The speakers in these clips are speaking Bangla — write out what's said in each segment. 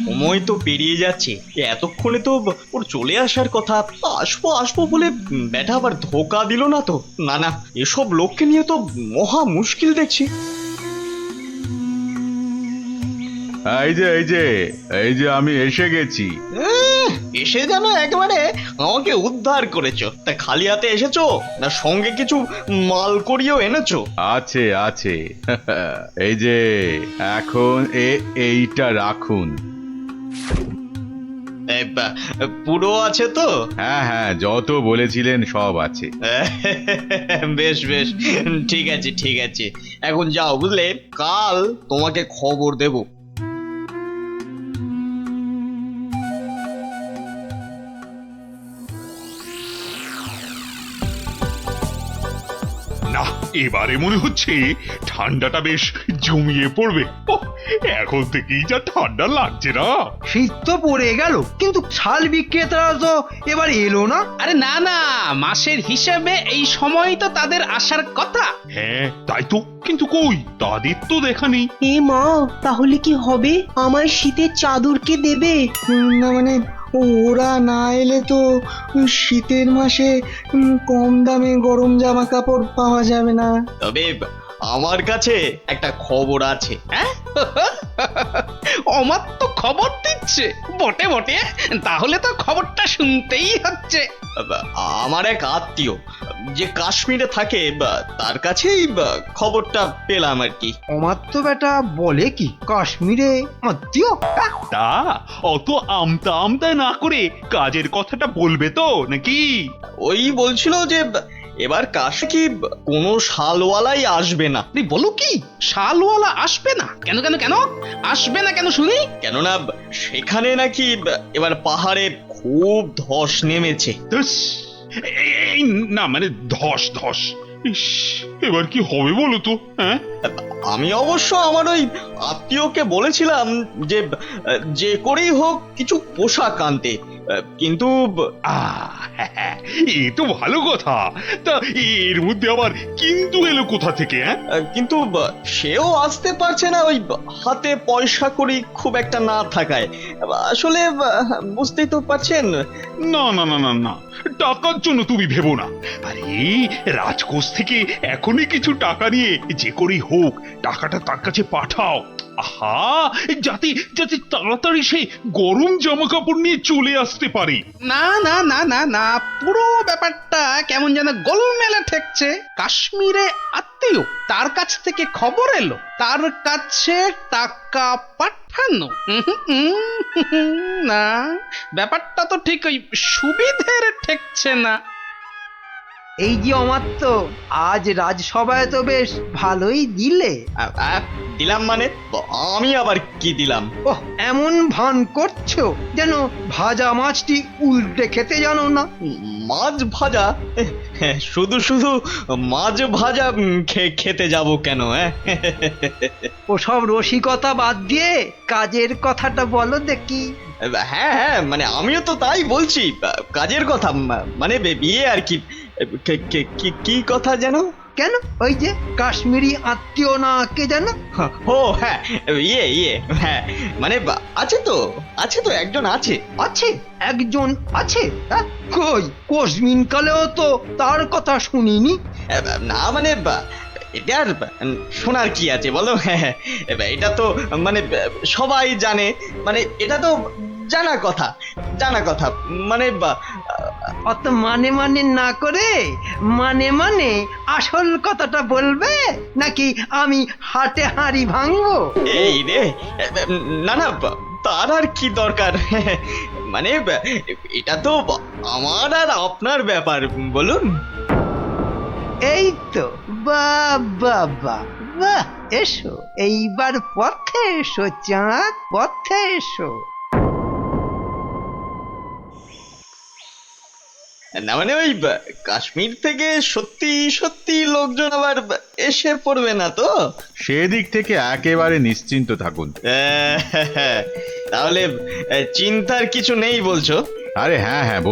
সময় তো পেরিয়ে যাচ্ছে, এতক্ষণে তো ওর চলে আসার কথা। আসবো আসবো বলে ব্যাটা আবার ধোকা দিল না তো? না না, এসব লোককে নিয়ে তো মহা মুশকিল দেখছি। এই যে আমি এসে গেছি। এসে যেন একেবারে আমাকে উদ্ধার করেছো। তা খালি হাতে এসেছো না সঙ্গে কিছু মাল করিয়েও এনেছো? আছে আছে এই যে এখন এইটা রাখুন। পুরো আছে তো? হ্যাঁ হ্যাঁ, যত বলেছিলেন সব আছে। বেশ বেশ, ঠিক আছে ঠিক আছে। এখন যাও, বুঝলে, কাল তোমাকে খবর দেব। না, এবারে মনে হচ্ছে ঠান্ডাটা বেশ জমিয়ে পড়বে। ওহ, এখন থেকেই যা ঠান্ডা লাগছে না। শীত তো পড়ে গেল, কিন্তু শাল বিক্রেতারা তো এবার এলো না। আরে না না, মাসের হিসেবে এই সময় তো তাদের আসার কথা। হ্যাঁ তাই তো, কিন্তু কই তাদের তো দেখা নেই। এ মা, তাহলে কি হবে? আমার শীতের চাদর কে দেবে? না মানে ওরা না এলে তো শীতের মাসে কম দামে গরম জামা কাপড় পাওয়া যাবে না। তবে আমার কাছে একটা খবর আছে। হ্যাঁ অমার তো খবর দিচ্ছে বটে বটে, তাহলে তো খবরটা শুনতেই হচ্ছে। আমার এক আত্মীয় যে কাশ্মীরে থাকে, তার কাছেই খবরটা পেলাম আর কি। আমার তো বেটা বলে কি কাশ্মীরে আত্মীয়। তা অত আমতা আমতা না করে কাজের কথাটা বলবে তো নাকি? ওই বলছিল যে এবার কাশে কি কোনো শালওয়ালাই আসবে না। তুই বলো কি, শালওয়ালা আসবে না? কেন কেন কেন আসবে না কেন শুনি? কেননা সেখানে নাকি এবার পাহাড়ে খুব ধস নেমেছে। ধুস, এই না মানে ধস ধস, ইস, এবার কি হবে বলো তো? হ্যাঁ আমি অবশ্য আমার ওই আত্মীয়কে বলেছিলাম যে যে করেই হোক কিছু পোশাক আনতে, কিন্তু এ তো ভালো কথা। তা এর মধ্যে আবার কিন্তু এলো কোথা থেকে? হ্যাঁ কিন্তু সেও আসতে পারছে না, ওই হাতে পয়সা কড়ি খুব একটা না থাকায়। আসলে বুঝতেই তো পারছেন। না না না না না, টাকার জন্য তুমি ভেবো না। আরে রাজকোষ থেকে এখনই কিছু টাকা নিয়ে যে করেই হোক টাকাটা তার কাছে পাঠাও। আহা, যাতে যাতে তাড়াতাড়ি সে গরম জামা কাপড় নিয়ে চলে আসতে পারে। না না না না না, পুরো ব্যাপারটা কেমন যেন গোলমেলে ঠেকছে। কাশ্মীরে আত্মীয়, তার কাছ থেকে খবর এলো, তার কাছে টাকা পাঠানো। না, ব্যাপারটা তো ঠিক ওই সুবিধের ঠেকছে না। এই যে অমাত্য, আজ রাজসভায় তো বেশ ভালোই দিলে। দিলাম মানে? আমি আবার কি দিলাম? ওহ, এমন ভান করছো যেন ভাজা মাছটি উল্টে খেতে জানো না। মাছ ভাজা? শুধু শুধু মাছ ভাজা খেতে যাব কেন? ওসব রসিকতা বাদ দিয়ে কাজের কথাটা বলো দেখি। হ্যাঁ হ্যাঁ, মানে আমিও তো তাই বলছি, কাজের কথা, মানে বিয়ে আর কি। কি কথা যেন? কেন, ওই যে কাশ্মীরি আত্মীয় না কে যেন? ও হ্যাঁ, ইয়ে হ্যাঁ, মানে আছে তো একজন আছে। আছে? একজন আছে? কই কোশমিন কালেও তো তার কথা শুনিনি। না মানে এটা আর শোনার কি আছে বলো? এটা তো মানে সবাই জানে, মানে এটা তো জানা কথা, মানে অত মানে মানে না করে মানে আসল কথাটা বলবে, নাকি আমি হাটে হাঁড়ি ভাঙবো? এই রে, না না, তার আর কি দরকার? মানে এটা তো আমার আর আপনার ব্যাপার, বলুন। এই তো, বাহ বাহ বাহ বাহ, এসো এইবার পথে এসো চাঁদ, পথে এসো। না মানে ওই কাশ্মীর থেকে সত্যি সত্যি লোকজন আবার এসে পড়বে না তো? সেদিক থেকে একেবারে নিশ্চিন্ত থাকুন। তাহলে চিন্তার কিছু নেই বলছো? আরে হ্যাঁ হ্যাঁ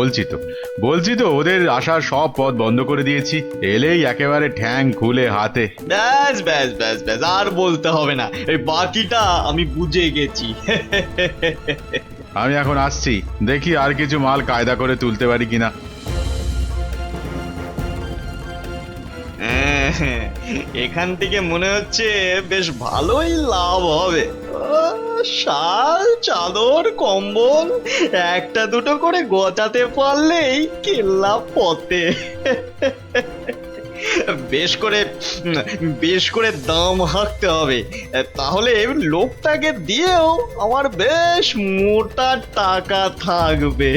বলছি তো ওদের আসার সব পথ বন্ধ করে দিয়েছি, এলেই একেবারে ঠ্যাং খুলে হাতে। ব্যাস ব্যাস ব্যাস ব্যাস, আর বলতে হবে না, এই বাকিটা আমি বুঝে গেছি। আমি এখন আসছি, দেখি আর কিছু মাল কায়দা করে তুলতে পারি কিনা। এখান থেকে মনে হচ্ছে বেশ ভালোই লাভ হবে। শাল, চাদর, কম্বল একটা দুটো করে গজাতে পারলেই কেল্লা পথে। বেশ করে দাম হাঁকতে হবে, তাহলে লোকটাকে দিয়েও আমার বেশ মোটা টাকা থাকবে।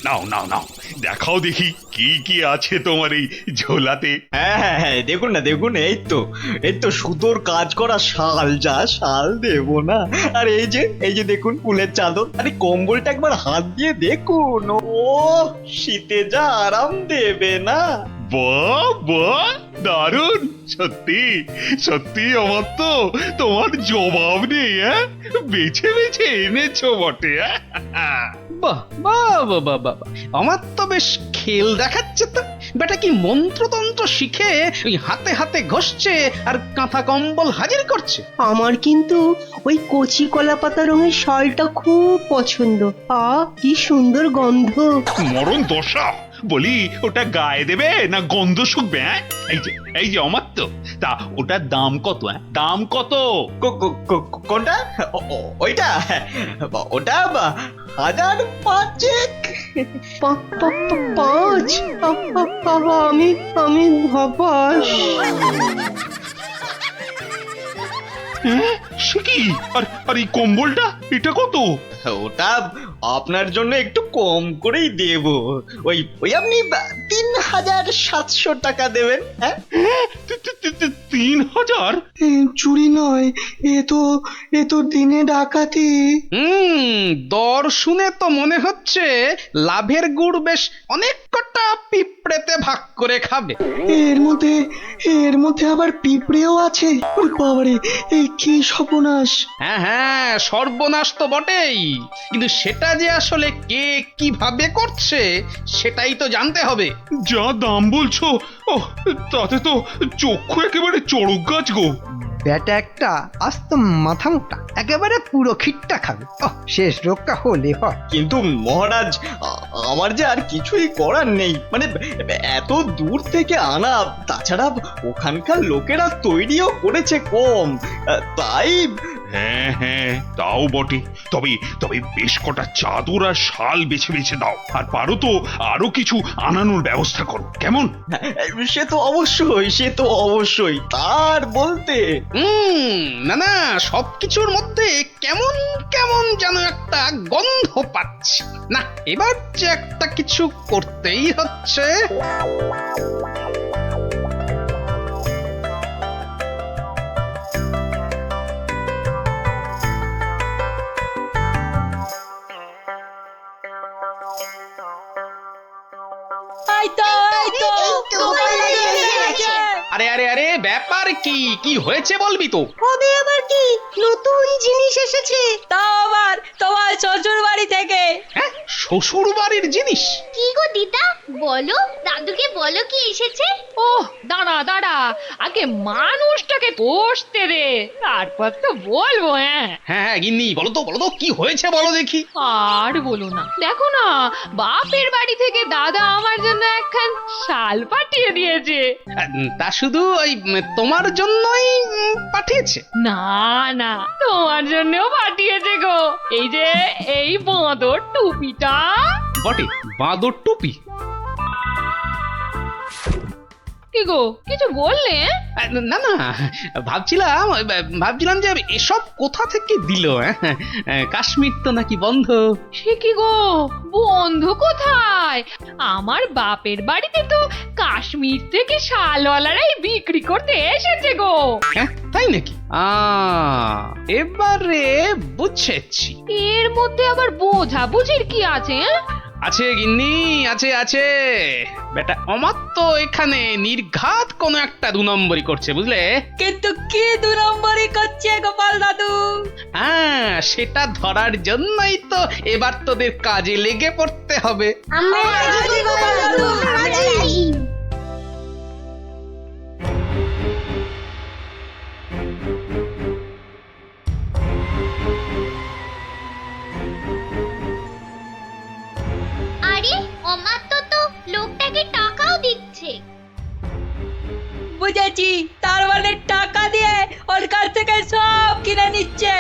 নাও নাও নাও, দেখাও দেখি কি কি আছে তোমার এই ঝোলাতে। হ্যাঁ হ্যাঁ হ্যাঁ, দেখুন না দেখুন, এই তো সুতোর কাজ করা শাল, যা শাল দেবো না। আর এই যে দেখুন ফুলের চাদর, আরে কম্বলটা একবার হাত দিয়ে দেখুন, ও শীতে যা আরাম দেবে না। বাহ বাহ, দারুণ! সত্যি সত্যি আমার তো তোমার জবাব নেই। হ্যাঁ, বেছে বেছে এনেছো বটে। বাহ বাহ বাহ বাহ বাহ, আমার তো বেশ খেল দেখাচ্ছে তো। বেটা কি মন্ত্রতন্ত্র শিখে ওই হাতে হাতে ঘষছে আর কাঁথা কম্বল হাজির করছে। আমার কিন্তু ওই কচি কলা পাতা রঙের শালটা খুব পছন্দ। কি সুন্দর গন্ধ। মরণ দশা, বলি ওটা গায়ে দেবে না গন্ধ শুকবে? হ্যাঁ, এই যে অমাত্য, তা ওটার দাম কত? হ্যাঁ, দাম কত? কোনটা? ওইটা? ওটা 1005। পাঁচ? আমি হবাস। হ্যাঁ, সে কি? আর এই কম্বলটা, এটা কত? ওটা আপনার জন্য একটু কম করেই দেব, ওই আপনি 3700 টাকা দেবেন। হ্যাঁ, 3000? চুরি নয়, এ তো দিনে ডাকাতি। দর শুনে তো মনে হচ্ছে লাভের গুড় বেশ অনেক কটা পিঁপড়েতে ভাগ করে খাবে। এর মধ্যে আবার পিঁপড়েও আছে। ওরে বাবারে, এই কি সর্বনাশ! হ্যাঁ হ্যাঁ, সর্বনাশ তো বটেই, কিন্তু সেটা যে আসলে কে কিভাবে করছে সেটাই তো জানতে হবে। যা দাম বলছো, ও তাতে তো চক্ষু একেবারে চড়ক গাছ গো। ব্যাটা একটা আস্ত মাথা মোটা, একেবারে পুরো খিটটা খাবে। শেষ রক্ষা হলে হয়। কিন্তু মহারাজ, আমার যে আর কিছুই করার নেই, মানে এত দূর থেকে আনা, তাছাড়া ওখানকার লোকেরা তৈরিও করেছে কম, তাই। হ্যাঁ হ্যাঁ, তাও বটে। তবে বেশ কটা চাদর আর শাল বেছে বেছে দাও, আর পারো তো আরো কিছু আনানোর ব্যবস্থা করো, কেমন? সে তো অবশ্যই তার বলতে। না না, সবকিছুর মধ্যে কেমন কেমন যেন একটা গন্ধ পাচ্ছি। না, এবার যে একটা কিছু করতেই হচ্ছে। আরে আরে আরে, ব্যাপার কি হয়েছে বলবি তো? হবে আবার কি, নতুন জিনিস এসেছে। তাও আবার তোমার শ্বশুর বাড়ি থেকে। হ্যাঁ, শ্বশুর বাড়ির জিনিস? কি গো দিদা, বলো, দাদুকে বলো কি এসেছে। ওহ, দাঁড়া, আগে মানুষটাকে বসতে দে, তারপর তো বলবো। হ্যাঁ হ্যাঁ গিন্নি, বলো তো কি হয়েছে, বলো দেখি। আর বলো না, দেখো না, বাপের বাড়ি থেকে দাদা আমার জন্য একখান শাল পাঠিয়ে দিয়েছে। তা শুধু ওই তোমার জন্যই পাঠিয়েছে? না, তোমার জন্যও পাঠিয়েছে গো। এই বাঁদর টুপিটা। বটে, বাঁদর টুপি? কি গো, কিছু বললে? না না, ভাবছিলাম যে এসব কোথা থেকে দিল। কাশ্মীর তো নাকি বন্ধ। সে কি গো, বন্ধ কোথায়? আমার বাপের বাড়িতে তো কাশ্মীর থেকে শালওয়ালারাই বিক্রি করতে এসেছে গো। তাই নাকি? এবারে বুঝেছি। এর মধ্যে আবার বোঝাবুঝির কি আছে? আছে গিন্নি, আছে। বেটা অমাত্য এখানে নির্ঘাত কোন একটা 2 নম্বরই করছে, বুঝলে? কিন্তু কি 2 নম্বরই করছে গোপাল দাদু? হ্যাঁ, সেটা ধরার জন্যই তো এবার তোদের কাজে লেগে পড়তে হবে। আমরা রাজি গোপাল দাদু, আমরা রাজি। আরে অমাত্য তো লোকটাকে টাকাও দিচ্ছে। বুঝেছি, তার মানে টাকা দিয়ে ওর কাছ থেকে সব কিনে নিচ্ছে।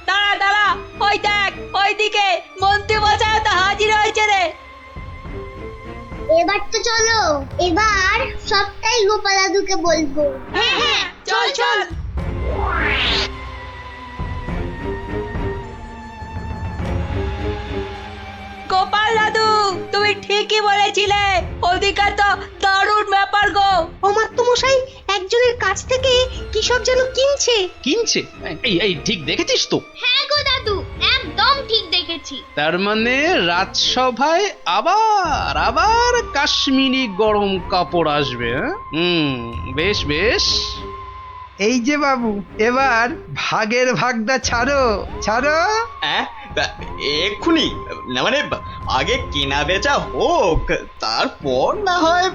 দাঁড়া দাঁড়া, ওই দেখ ওইদিকে মন্ত্রী মশাই তো হাজির হয়েছে রে। এবার তো চলো, এবার সবটাই গোপাল দাদুকে বলবো। হ্যাঁ হ্যাঁ, চল চল। গোপাল দাদু, তুমি ঠিকই বলেছিলে, ওদিকে তো দারুণ ব্যাপার গো। অমাত্যমশাই একজনের কাছ থেকে কি সব যেন কিনছে। কিনছে? এই ঠিক দেখেছিস তো? হ্যাঁ গো দাদু, একদম ঠিক দেখেছি। তার মানে রাজসভায় আবার আবার কাশ্মীরি গরম কাপড় আসবে। বেশ বেশ। এই যে বাবু, এবার ভাগের ভাগটা ছাড়ো ছাড়ো। হ্যাঁ এক্ষুনি না, মানে আগে কেনা বেচা হোক, তারপর না হয়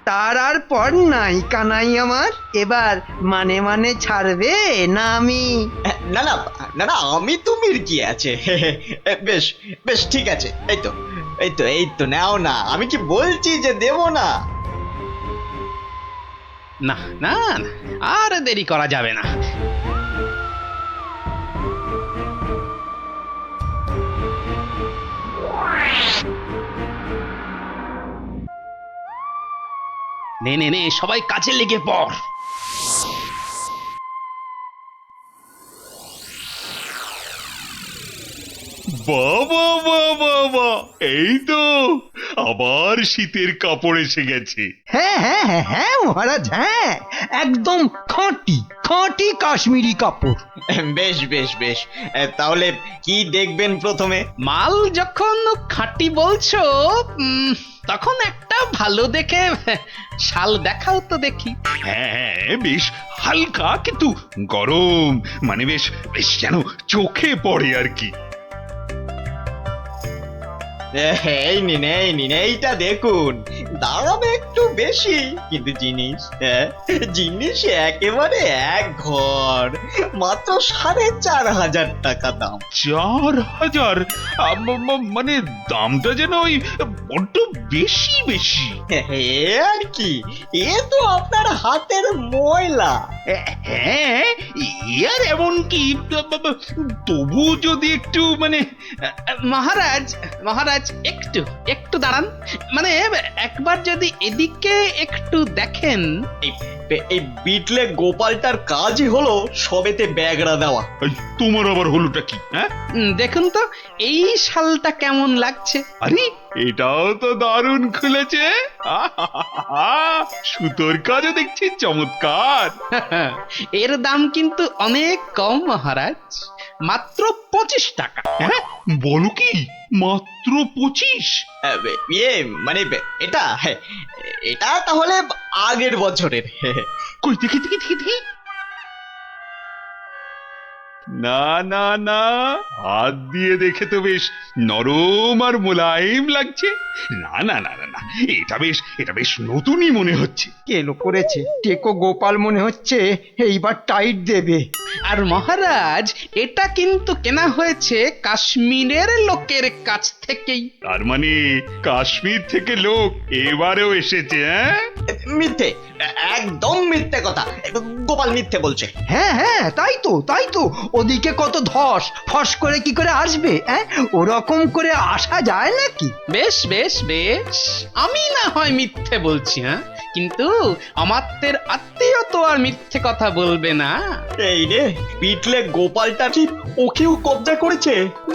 তার আর পর নাই কানাই আমার। এবার মানে মানে ছাড়বে না আমি? না না না না, আমি তুমির কি আছে। বেশ বেশ ঠিক আছে, এই তো এই তো এই তো নাও না, আমি কি বলছি যে দেব না। না না না, আর দেরি করা যাবে না। নে নে নে, সবাই কাজে লেগে পড়। বাবা বাবা বাবা, এই তো আবার শীতের কাপড় এসে গেছে। হ্যাঁ হ্যাঁ হ্যাঁ হ্যাঁ মহারাজ, হ্যাঁ একদম খাঁটি খাঁটি কাশ্মীরি কাপড়। বেশ বেশ বেশ, তাহলে কি দেখবেন প্রথমে? মাল যখন খাঁটি বলছো, তখন একটা ভালো দেখে শাল দেখাও তো দেখি। হ্যাঁ হ্যাঁ, বেশ হালকা কিন্তু গরম, মানে বেশ বেশ যেন চোখে পড়ে আর কি। এই নিন এই নিন, এইটা দেখুন, দাম একটু বেশি কিন্তু জিনিস, হ্যাঁ জিনিস একেবারে এক ঘর, মাত্র 4,500 টাকা দাম। 4,000? মানে দামটা যেন ওই বড্ড বেশি বেশি। এ আর কি, এ তো আপনার হাতের ময়লা। হ্যাঁ, এ আর এমন কি, তবু যদি একটু মানে মহারাজ মহারাজ, একটু একটু দাঁড়ান। মানে একবার যদি এদিকে একটু দেখেন। এই বিটলে গোপালটার কাজই হলো সবেতে ব্যাগড়া দেওয়া। এই, তোমার আবার হলোটা কি? হ্যাঁ, দেখুন তো এই শালটা কেমন লাগছে। আরে এটাও তো দারুণ খুলেছে। সুতোর কাজও দেখছি চমৎকার। এর দাম কিন্তু অনেক কম মহারাজ, মাত্র 25 টাকা। হ্যাঁ, বলো কি, মাত্র 25? ইয়ে মানে এটা, এটা তাহলে আগের বছরের। কই দেখি দেখি দেখি দেখি। না না না, হাত দিয়ে দেখে তো বেশ নরম আর মোলায়েম লাগছে। না না না না না, এটা বেশ নতুনই মনে হচ্ছে। কেলো করেছে, টেকো গোপাল মনে হচ্ছে এইবার টাইট দেবে। আর মহারাজ, এটা কিন্তু কেনা হয়েছে কাশ্মীরের লোকের কাছ থেকেই। তার মানে কাশ্মীর থেকে লোক এবারেও এসেছে? হ্যাঁ, মিথ্যে, একদম মিথ্যে কথা, গোপাল মিথ্যে বলছে। হ্যাঁ হ্যাঁ তাই তো ওদিকে কত ধস, ফস করে কি করে আসবে? ওরকম করে আসা যায় নাকি? বেশ বেশ বেশ, আমি না হয় মিথ্যে বলছি, হ্যাঁ, কিন্তু আমাদের আত্মীয় তো আর মিথ্যে কথা বলবে না। এই রে, পিটলে গোপালটা কি ওকেও কবজা করেছে?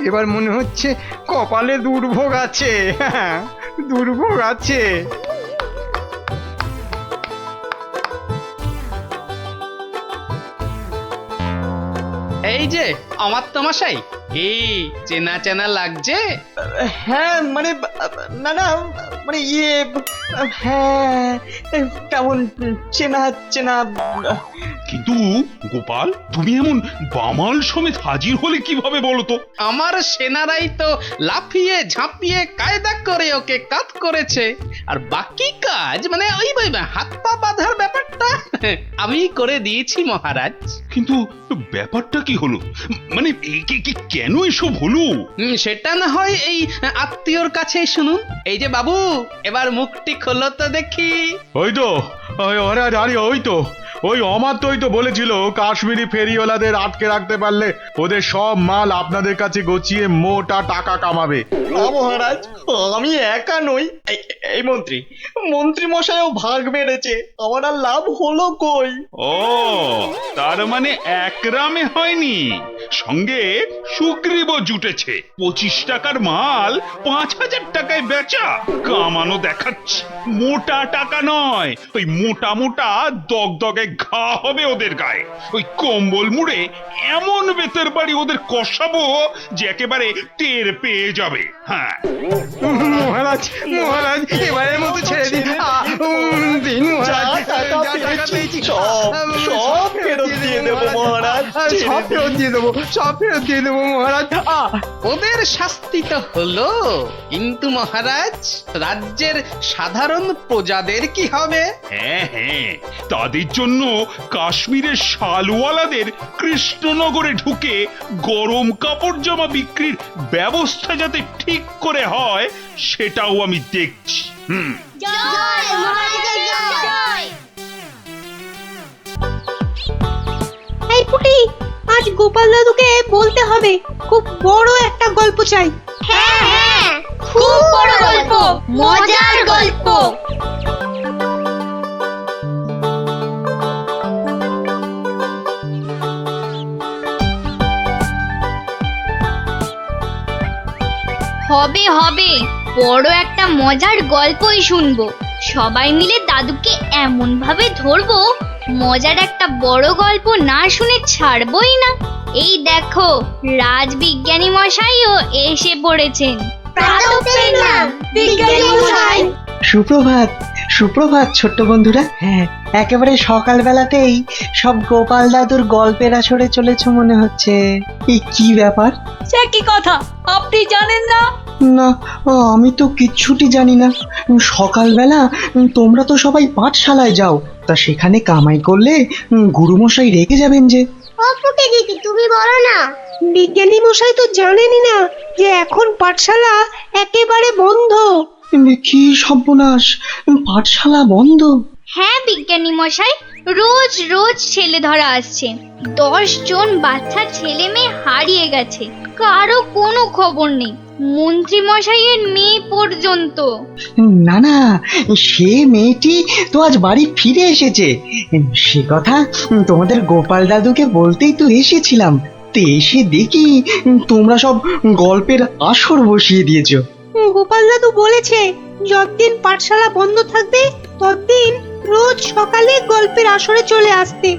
এবার মনে হচ্ছে কপালে দুর্ভোগ আছে, হ্যাঁ দুর্ভোগ আছে। এই যে আমার তমাশাই, এই চেনা চেনা লাগছে। হ্যাঁ মানে না না, মানে ইয়ে, হ্যাঁ কেমন চেনা চেনা, কিন্তু গোপাল, তুমি এমন বামাল সমেত হাজির হলে কিভাবে বলো তো? আমার সেনারাই তো লাফিয়ে ঝাঁপিয়ে কায়দা করে ওকে কাত করেছে, আর বাকি কাজ মানে ওই হাত পা বাঁধার ব্যাপারটা আমি করে দিয়েছি মহারাজ। কিন্তু ব্যাপারটা কি হলো? মানে কেন এসব হলো? সেটা না হয় এই আত্মীয়র কাছেই শুনুন। এই যে বাবু, এবার মুখটি খোলো তো দেখি। ওই তো ওই তো ওই অমাত্যই তো বলেছিল কাশ্মীরি ফেরিওয়ালাদের আটকে রাখতে পারলে ওদের সব মাল আপনাদের কাছে গছিয়ে মোটা টাকা কামাবে। না মহারাজ, আমি একা নই। এই মন্ত্রী মশাইও ভাগ বেড়েছে, আমার আর লাভ হলো কই? ও, তার মানে একরামে হয়নি, সঙ্গে সুগ্রীবও জুটেছে। 25 টাকার মাল 5000 টাকায় বেচা, কামানো দেখাচ্ছে। মোটা টাকা নয়, ওই মোটা মোটা দগদগে ঘা হবে ওদের গায়ে। ওই কম্বল মুড়ে এমন বেতের বাড়ি ওদের কষাবো যে একেবারে টের পেয়ে যাবে। হ্যাঁ মহারাজ মহারাজ, এবারের মতো ছেড়ে দিন। দিন মহারাজ, যা টাকা পেয়েছি সব ফেরত দিয়ে দেবো মহারাজ। সব ফেরত দিয়ে দেবো, সব ফেরত দিয়ে দেবো মহারাজ। ওদের শাস্তি তো হলো, কিন্তু মহারাজ রাজ্যের সাধারণ প্রজাদের কি হবে? হ্যাঁ হ্যাঁ, তাদের জন্য কাশ্মীরের শালওয়ালাদের কৃষ্ণনগরে ঢুকে গরম কাপড় জামা বিক্রির ব্যবস্থা যাতে ঠিক করে হয় সেটাও আমি দেখছি। জয় মহারাজের জয়। এই পুটি, আজ গোপাল দাদুকে বলতে হবে, খুব বড় একটা গল্প চাই। হ্যাঁ হ্যাঁ, খুব বড় গল্প, মজার গল্প। হবে হবে, বড় একটা মজার গল্পই শুনবো। সবাই মিলে দাদুকে এমন ভাবে ধরবো, মজার একটা বড় গল্প না শুনে ছাড়বই না। এই দেখো, রাজবিজ্ঞানী মশাইও এসে পড়েছেন। সুপ্রভাত, সুপ্রভাত ছোট্ট বন্ধুরা। হ্যাঁ, একেবারে সকালবেলাতেই সব গোপাল দাদুর গল্পের আসরে চলেছ মনে হচ্ছে। এই কি ব্যাপার? সে কি কথা, আপনি জানেন না? না, আমি তো কিচ্ছুটি জানি না। সকালবেলা তোমরা তো সবাই পাঠশালায় যাও, তা সেখানে কামাই করলে গুরুমশাই রেগে যাবেন যে। অপুকে দিদি, তুমি বলো না। বিজ্ঞানী মশাই তো জানেনই না যে এখন পাঠশালা একেবারে বন্ধ। কি সর্বনাশ, পাঠশালা বন্ধ? হ্যাঁ বিজ্ঞানী মশাই, রোজ রোজ ছেলে ধরা আসছে। 10 জন বাচ্চা ছেলে মেয়ে হারিয়ে গেছে, কারো কোনো খবর নেই, মন্ত্রী মশাইয়ের মেয়ে পর্যন্ত। না না, সে মেয়েটি তো আজ বাড়ি ফিরে এসেছে। সে কথা তোমাদের গোপাল দাদুকে বলতেই তো এসেছিলাম। তো এসে দেখি তোমরা সব গল্পের আসর বসিয়ে দিয়েছো। গোপাল দাদু বলেছে যতদিন পাঠশালা বন্ধ থাকবে ততদিন রোজ সকালে গল্পের আসরে চলে আসতে।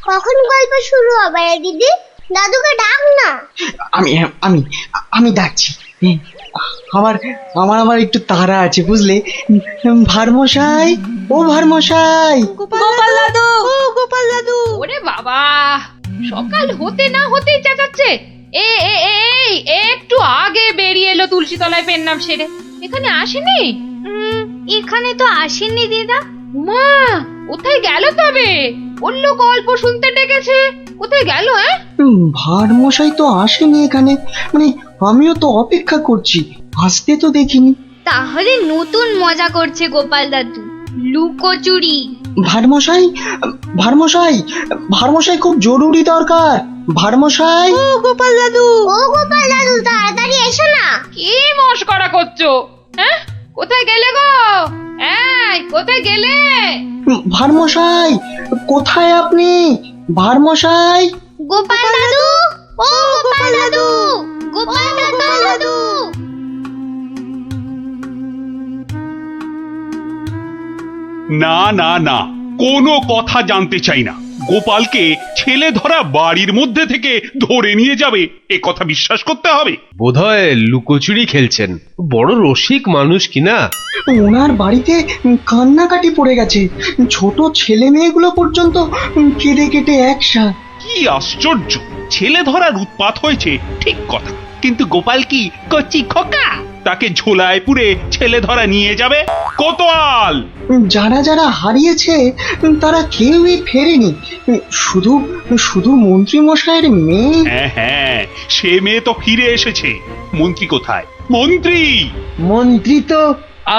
কখন গল্প শুরু হবে রে দিদি? দাদুকে ডাক না। আমি আমি আমি ডাকছি। আমার আমার আমার একটু তাড়া আছে বুঝলে। ভারমশাই, ও ভারমশাই। গোপাল দাদু, ও গোপাল দাদু। ওরে বাবা, সকাল হতে না হতেই চেঁচাচ্ছে। এই একটু আগে বেরিয়ে এলো তুলসী তলায় পেন নাম সেরে, এখানে আসেনি? এখানে তো আসেননি দিদা। মা, কোথায় গেল তবে? অন্য গল্প শুনতে ডেকেছে, কোথায় গেল? ভারমশাই তো আসেনি এখানে, মানে আমিও তো অপেক্ষা করছি, আসতে তো দেখিনি। তাহলে নতুন মজা করছে গোপাল দাদু, লুকোচুরি। ভারমশাই, ভারমশাই, ভারমশাই খুব জরুরি দরকার। ভারমশাই। ও গোপাল দাদু। ও গোপাল দাদু, তাড়াতাড়ি এসো না। কি মস্করা করছো? হ্যাঁ, কোথায় গেলে গো? এই, কোথায় গেলে? ভারমশাই, কোথায় আপনি? ভারমশাই। গোপাল দাদু, ও গোপাল দাদু, গোপাল দাদু। না না না, কোনো কথা জানতে চাই না। গোপালকে ছেলে ধরা বাড়ির মধ্যে থেকে ধরে নিয়ে যাবে, এ কথা বিশ্বাস করতে হবে? বোধহয় লুকোচুরি খেলছেন, বড় রসিক মানুষ কিনা। ওনার বাড়িতে কান্নাকাটি পড়ে গেছে, ছোট ছেলে মেয়েগুলো পর্যন্ত কেঁদে কেটে একসা। কি আশ্চর্য! ছেলে ধরার উৎপাত হয়েছে ঠিক কথা, কিন্তু গোপাল কি কচি খোকা? তাকে ঝোলায় পুরে ছেলে ধরা নিয়ে যাবে? কোতোয়াল! যারা যারা হারিয়েছে তারা কেউই ফেরেনি, শুধু শুধু মন্ত্রী মশাইয়ের মেয়ে। হ্যাঁ হ্যাঁ, সে মেয়ে তো ফিরে এসেছে। মন্ত্রী কোথায়? মন্ত্রী! মন্ত্রী তো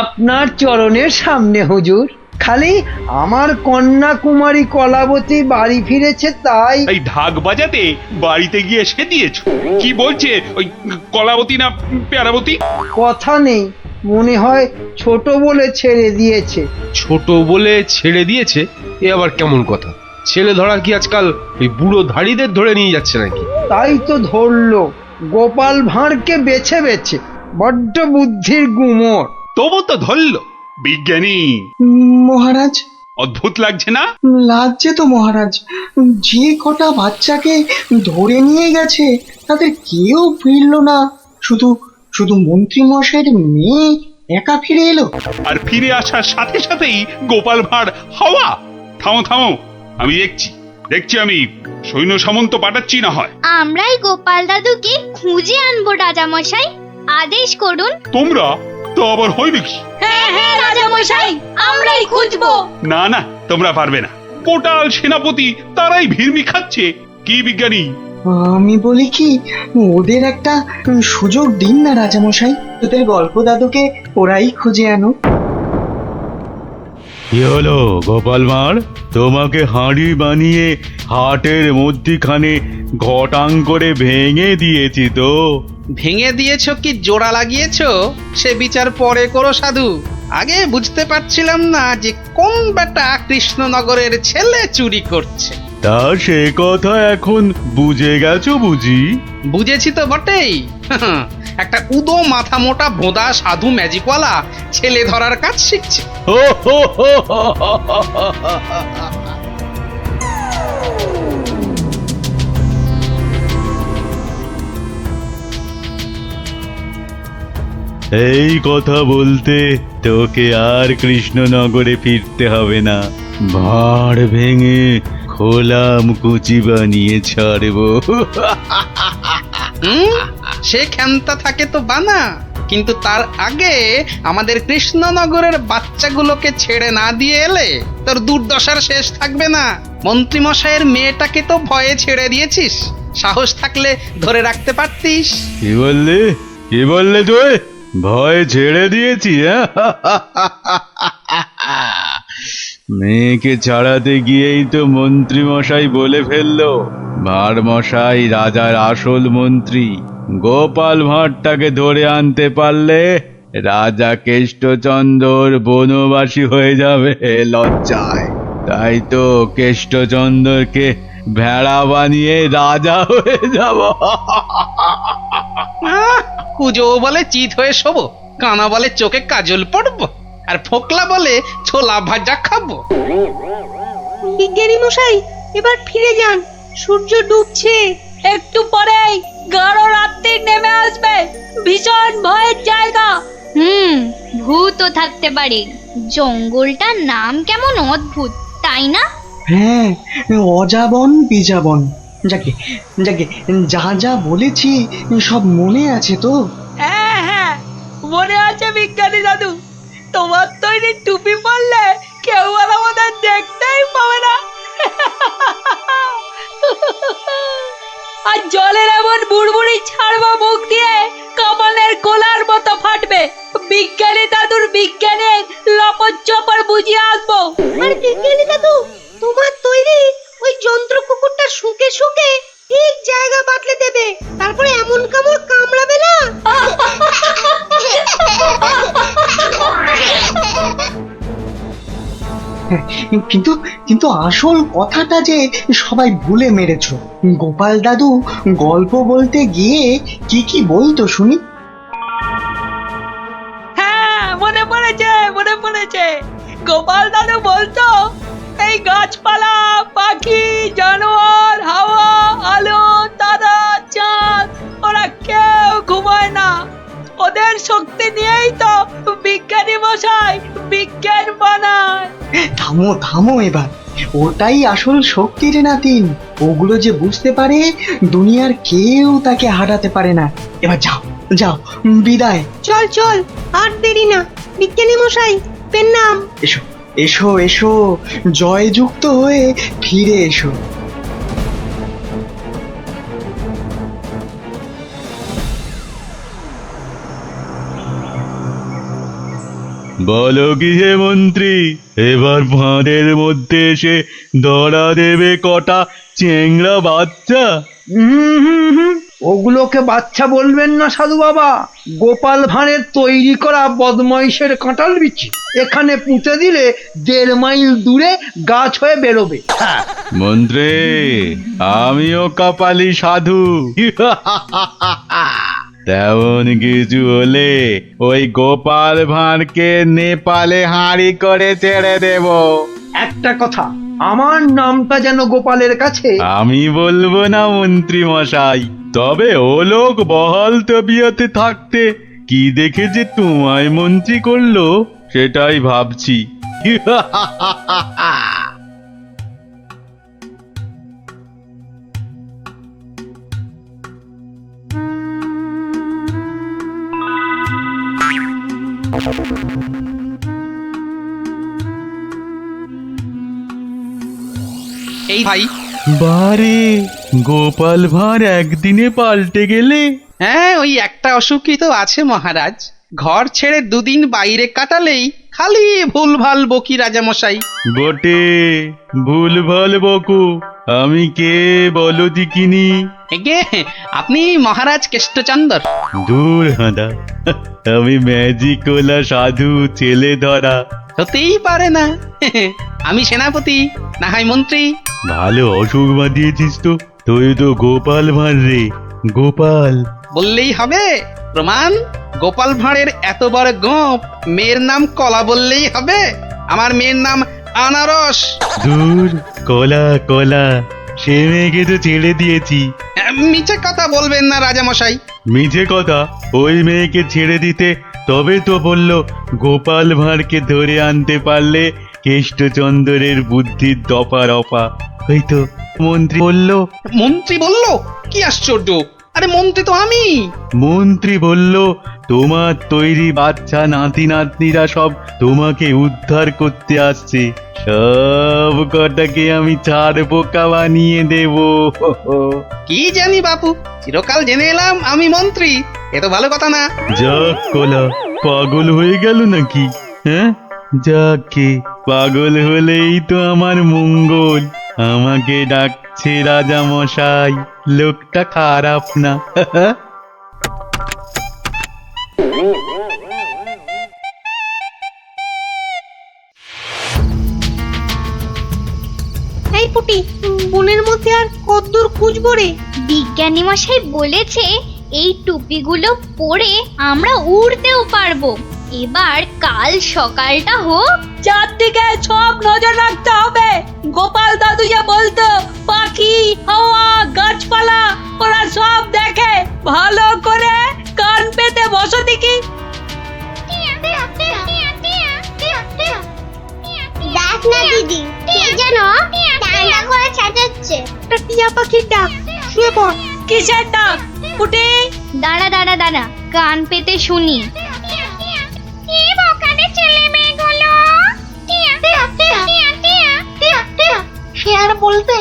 আপনার চরণের সামনে হুজুর। খালি আমার কন্যা কুমারী কলাবতী বাড়ি ফিরেছে তাই। এই ঢাক বাজাতে বাড়িতে গিয়ে সে দিয়েছ? কি বলছে ওই কলাবতী না পেয়ারাবতী? কথা নেই, মনে হয় ছোট বলে ছেড়ে দিয়েছে। ছোট বলে ছেড়ে দিয়েছে? এ আবার কেমন কথা? ছেলে ধরা কি আজকাল ওই বুড়ো ধাড়িদের ধরে নিয়ে যাচ্ছে নাকি? তাই তো ধরলো গোপাল ভাঁড়কে বেছে বেছে। বড্ড বুদ্ধির গুমর। তবু তো ধরল। বিজ্ঞানী! মহারাজ, অদ্ভুত লাগছে না? লাগছে তো মহারাজ। যে কটা বাচ্চাকে ধরে নিয়ে গেছে তাদের কেউ ফিরলো না, শুধু শুধু মন্ত্রী মশাইয়ের মেয়ে একা ফিরে এলো। আর ফিরে আসার সাথে সাথেই গোপাল ভাঁড় হাওয়া। থামো থামো, আমি দেখছি আমি সৈন্য সামন্ত পাঠাচ্ছি না হয়। আমরাই গোপাল দাদুকে খুঁজে আনবো রাজামশাই, আদেশ করুন। তোমরা তো আবার হয় নাকি? হ্যাঁ হ্যাঁ রাজামশাই, আমরাই খুঁজবো। না না, তোমরা পারবে না। কোটাল সেনাপতি তারাই ভিড়মি খাচ্ছে। কি বিজ্ঞানী? আমি বলি কি, ওদের একটা সুযোগ দিন না রাজামশাই, তোদের গল্প দাদুকে ওরাই খুঁজে আনো। কি হলো গোপাল ভাঁড়? তোমাকে হাঁড়ি বানিয়ে হাটের মধ্যিখানে ঘটাং করে ভেঙে দিয়েছি তো। ভেঙে দিয়েছো কি জোড়া লাগিয়েছো সে বিচার পরে করো সাধু। আগে বুঝতে পারছিলাম না যে কোন বেটা কৃষ্ণনগরের ছেলে চুরি করছে। তা সে কথা এখন বুঝে গেছো বুঝি? বুঝেছি তো বটেই। একটা উদো মাথা মোটা ভোঁদা সাধু ম্যাজিকওয়ালা ছেলে ধরার কাজ শিখছে। হো হো হো হো হো হো হো। এই কথা বলতে তোকে আর কৃষ্ণনগরে ফিরতে হবে না, ভাঁড় ভেঙে খোলাম কুচি বানিয়ে ছাড়বো। সে ক্ষমতা থাকে তো বানা, কিন্তু তার আগে আমাদের কৃষ্ণনগরের বাচ্চাগুলোকে ছেড়ে না দিয়ে এলে তোর দুর্দশার শেষ থাকবে না। মন্ত্রী মশাইয়ের মেয়েটাকে তো ভয়ে ছেড়ে দিয়েছিস, সাহস থাকলে ধরে রাখতে পারতিস। কি বললে? কি বললে তুই? ভয় ছেড়ে দিয়েছি? মেয়েকে ছাড়াতে গিয়েই তো মন্ত্রী মশাই বলে ফেললো ভাঁড় মশাই রাজার আসল মন্ত্রী। গোপাল ভাঁড়টাকে ধরে আনতে পারলে রাজা কেষ্টচন্দ্র বনবাসী হয়ে যাবে লজ্জায়। তাই তো কেষ্টচন্দ্রকে ভেড়া বানিয়ে রাজা হয়ে যাব। কুজো বলে চিত হয়ে শোবো, কানা বলে চোখে কাজল পড়বো, আর ফোকলা বলে ছোলা ভাজা খাবো। বিজ্ঞানী মশাই, এবার ফিরে যান, সূর্য ডুবছে। একটু পরেই গাঢ় রাত্রি নেমে আসবে, ভীষণ ভয়ের জায়গা। ভূতও থাকতে পারে। জঙ্গলটার নাম কেমন অদ্ভুত, তাই না? হ্যাঁ, অজাবন বিজাবন। যাকে যাকে যা যা বলেছি সব মনে আছে তো? হ্যাঁ হ্যাঁ, মনে আছে বিজ্ঞানী দাদু। তোমার তৈরি টুপি পরলে কেউ আর আমাদের দেখতেই পাবে না। আর জলের এমন বুড়বুড়ি ছাড়বো মুখ দিয়ে, কামানের গোলার মতো ফাটবে। বিজ্ঞানী দাদুর বিজ্ঞানের লপট চপর বুঝিয়ে আসবো। আর বিজ্ঞানী দাদু, তোমার তৈরি ওই যন্ত্র কুকুরটা শুকে শুকে ঠিক জায়গা বাতলে দেবে, তারপরে এমন কামড় কামড়াবে না। কিন্তু কিন্তু আসল কথাটা যে সবাই ভুলে মেরেছো। গোপাল দাদু গল্প বলতে গিয়ে কি কি বলতো শুনি। হ্যাঁ, মনে পড়েছে। গোপাল দাদু বলতো এই গাছপালা, পাখি, জানোয়ার, হাওয়া, আলো, তারা, চাঁদ, ওরা কেউ ঘুমায় না। ওদের শক্তি নিয়েই তো বিজ্ঞানী মশাই বিজ্ঞান বানায়। থামো থামো এবার, ওটাই আসল শক্তি রে নাতিন। ওগুলো যে বুঝতে পারে দুনিয়ার কেউ তাকে হারাতে পারে না। এবার যাও যাও, বিদায়। চল চল, আর দেরি না। বিজ্ঞানী মশাই, পেন নাম। এসো এসো এসো, জয়যুক্ত হয়ে ফিরে এসো। বলো কি হে মন্ত্রী, এবার ফাঁদের মধ্যে এসে ধরা দেবে কটা চেংড়া বাচ্চা? ওগুলোকে বাচ্চা বলবেন না সাধু বাবা। গোপাল ভাঁড়ের তৈরি করা বদমাইশের কাঁঠাল বিচি। এখানে পুঁতে দিলে 1.5 মাইল দূরে গাছ হয়ে বেরোবে। মন্ত্রী, আমিও কপালি সাধু। তেমন কিছু হলে ওই গোপাল ভাঁড়কে নেপালে হাঁড়ি করে ছেড়ে দেব। একটা কথা, আমার নামটা যেন গোপালের কাছে। আমি বলবো না মন্ত্রী মশাই, তবে ও লোক বহাল তবিয়তে থাকতে কি দেখে যে তোমায় মন্ত্রী করলো সেটাই ভাবছি। এই ভাই, বারে, গোপাল ভাঁড় একদিনে পাল্টে গেলে। হ্যাঁ, ওই একটা অসুখই তো আছে মহারাজ। ঘর ছেড়ে 2 দিন বাইরে কাটালেই খালি ভুলভাল বকি রাজামশাই। বটে, ভুলভাল বকো। আমি কে বলো দিকিনি? এগে, আপনি মহারাজ কেষ্টচন্দর। দূর হাঁদা, আমি ম্যাজিকওয়ালা সাধু ছেলে ধরা। হতেই পারে না। আমি সেনাপতি, না হয় মন্ত্রী। ভালো অসুখ বাঁধিয়েছিস তো। তুই তো গোপাল ভাঁড় রে, গোপাল। বললেই হবে? প্রমাণ? গোপাল ভাঁড়ের এত বড় গোপ, মেয়ের নাম কলা বললেই হবে? আমার মেয়ের নাম আনারস। দূর, কলা কলা, সে মেয়েকে তো ছেড়ে দিয়েছি। মিছে কথা বলবেন না রাজামশাই। মিছে কথা? ওই মেয়েকে ছেড়ে দিতে তবে তো বলল গোপাল ভাঁড়কে ধরে আনতে পারলে কেষ্টচন্দ্রের বুদ্ধির দফা রফা। ওই তো মন্ত্রী বলল। মন্ত্রী বলল? কি আশ্চর্য! আরে মন্ত্রী তো আমি। মন্ত্রী বলল তোমার তৈরি বাচ্চা নাতি নাতনিরা সব তোমাকে উদ্ধার করতে আসছে। সব কটাকে আমি ছাড় বোকা বানিয়ে দেব। কি জানি বাপু, চিরকাল জেনে এলাম আমি মন্ত্রী। এ তো ভালো কথা না। যাক কলা, পাগল হয়ে গেল নাকি? হ্যাঁ, যাকে পাগল হলেই তো আমার মঙ্গল। আমাকে ডাকছে রাজা মশাই, লোকটা খারাপ না। এই পুটি, বনের মধ্যে আর কতদূর খুঁজবো রে? বিজ্ঞানী মশাই বলেছে এই টুপিগুলো পরে আমরা উড়তেও পারবো। এবার কাল সকালটা হোক। চারদিকে সব নজর রাখতে হবে। গোপাল দাদু যে বলতো পাখি, হাওয়া, গাছপালা ওরা সব দেখে। ভালো করে কান পেতে বসো দেখি। দেখ না দিদি, কে যেন টান্ডা করে চেঁচাচ্ছে। একটা টিয়া পাখির ডাক। শুয়ে পড়। কিসের ডাক? পুটি, দাঁড়া দাঁড়া দাঁড়া, কান পেতে শুনি। সে আর বলতে,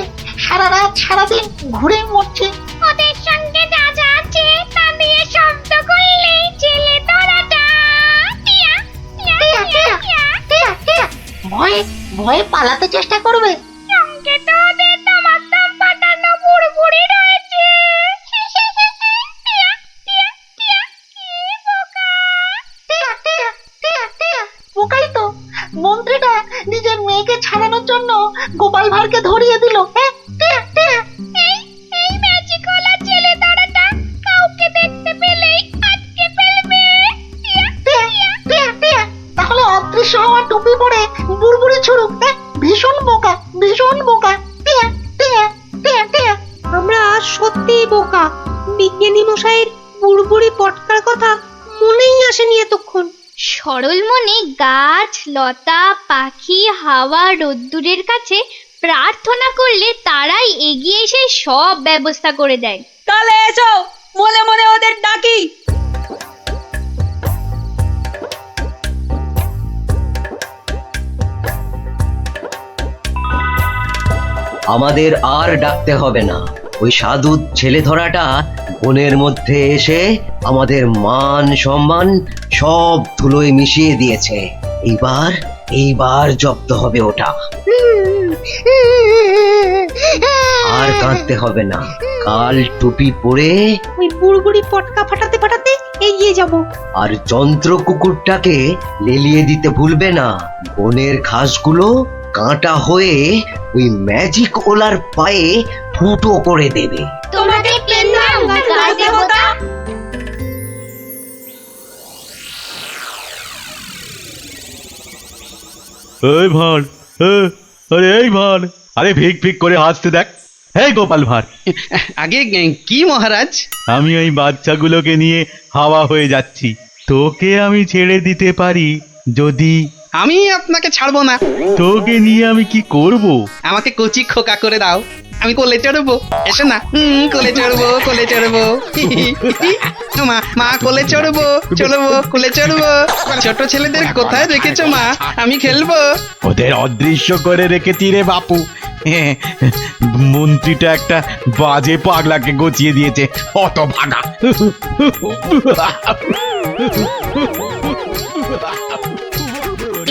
সারা রাত সারাদিন ঘুরে মরছে। ওদের সঙ্গে যা যা আছে তা দিয়ে শব্দ করলেই জেলে ধরাটা। ভয়ে ভয়ে পালাতে চেষ্টা করবে। সঙ্গে তো ওদের তোমার দাম পাঠানো বুড়বুড়ি রয়েছে। বোকাই তো, মন্ত্রীটা নিজের মেয়ে মেয়েকে ছাড়ানোর জন্য গোপাল ভাঁড়কে ধরিয়ে দিল। হ্যাঁ, টিয়া, টিয়া। এই ম্যাজিক ওলা ছেলে ধরাটা কাউকে দেখতে পেলেই আটকে ফেলবে। টিয়া, টিয়া, টিয়া, টিয়া। তাহলে অদৃশ্য হওয়া টুপি পরে বুড়বুড়ি ছুড়ুক। হ্যাঁ, ভীষণ বোকা, ভীষণ বোকা। টিয়া, টিয়া, টিয়া, টিয়া। আমরা সত্যিই বোকা। বিজ্ঞানী মশাইয়ের বুড়বুড়ি পটকার কথা মনেই আসেনি এতক্ষণ। সরল মনে গাছ লতা পাখি হাওয়া রোদ্দুরের কাছে প্রার্থনা করলে তারাই এগিয়ে এসে সব ব্যবস্থা করে দেয়। তাহলে এসো, মনে মনে ওদের ডাকি। আমাদের আর ডাকতে হবে না। ওই সাধু ছেলে ধরাটা বনের মধ্যে এসে আমাদের মান সম্মান সব ধুলোয় মিশিয়ে দিয়েছে। এইবার জব্দ হবে ওটা। আর কাঁদতে হবে না। কাল টুপি পরে ওই বুড়বুড়ি পটকা ফাটাতে ফাটাতে এগিয়ে যাব। আর যন্ত্র কুকুরটাকে লেলিয়ে দিতে ভুলবে না। বনের ঘাসগুলো কাঁটা হয়ে ওই ম্যাজিক ওলার পায়ে ফুটো করে দেবে। তোমাকে প্রণাম গাছ দেবতা। এই ভাঁড়, আরে এই ভাঁড়, আরে ভিক ভিক করে হাসতে দেখ। এই গোপাল ভাঁড়, আগে কি মহারাজ? আমি ওই বাচ্চাগুলোকে নিয়ে হাওয়া হয়ে যাচ্ছি। তোকে আমি ছেড়ে দিতে পারি যদি। আমি আপনাকে ছাড়বো না। তোকে নিয়ে আমি কি করব? আমাকে কচি খোকা করে দাও, আমি কোলে চড়বো। এসো না, কোলে চড়বো, কোলে চড়বো। মা, মা কোলে চড়বো, চড়বো, কোলে চড়বো। ছোট ছেলেদের কোথায় রেখেছো মা? আমি খেলবো। ওদের অদৃশ্য করে রেখেছি রে বাপু। মন্ত্রীটা একটা বাজে পাগলাকে গচিয়ে দিয়েছে, অত ভাগা।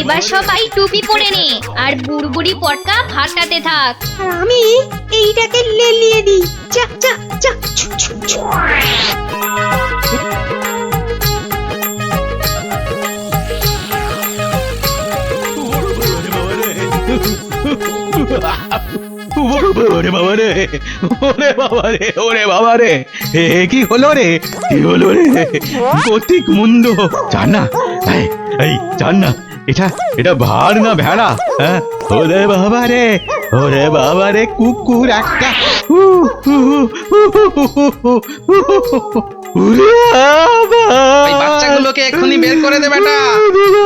এবার সবাই টুপি পরে নে আর বুড়বুড়ি পটকা ফাটাতে থাক। আর আমি এইটাকে লেলিয়ে দিই। যা যা যা। ছু, ছু, ছু। ওরে বাবা রে, ওরে বাবা রে, ওরে বাবা রে, কি হলো রে, কি হলো রে? গতিক মুন্ড। জান না, এই জান না, এটা ভাড় না ভেড়া? হ্যাঁ, ওরে বাবা রে, ওরে বাবা রে, কুকুর একটা। ওই বাচ্চাগুলোকে এক্ষুনি বের করে দে বেটা,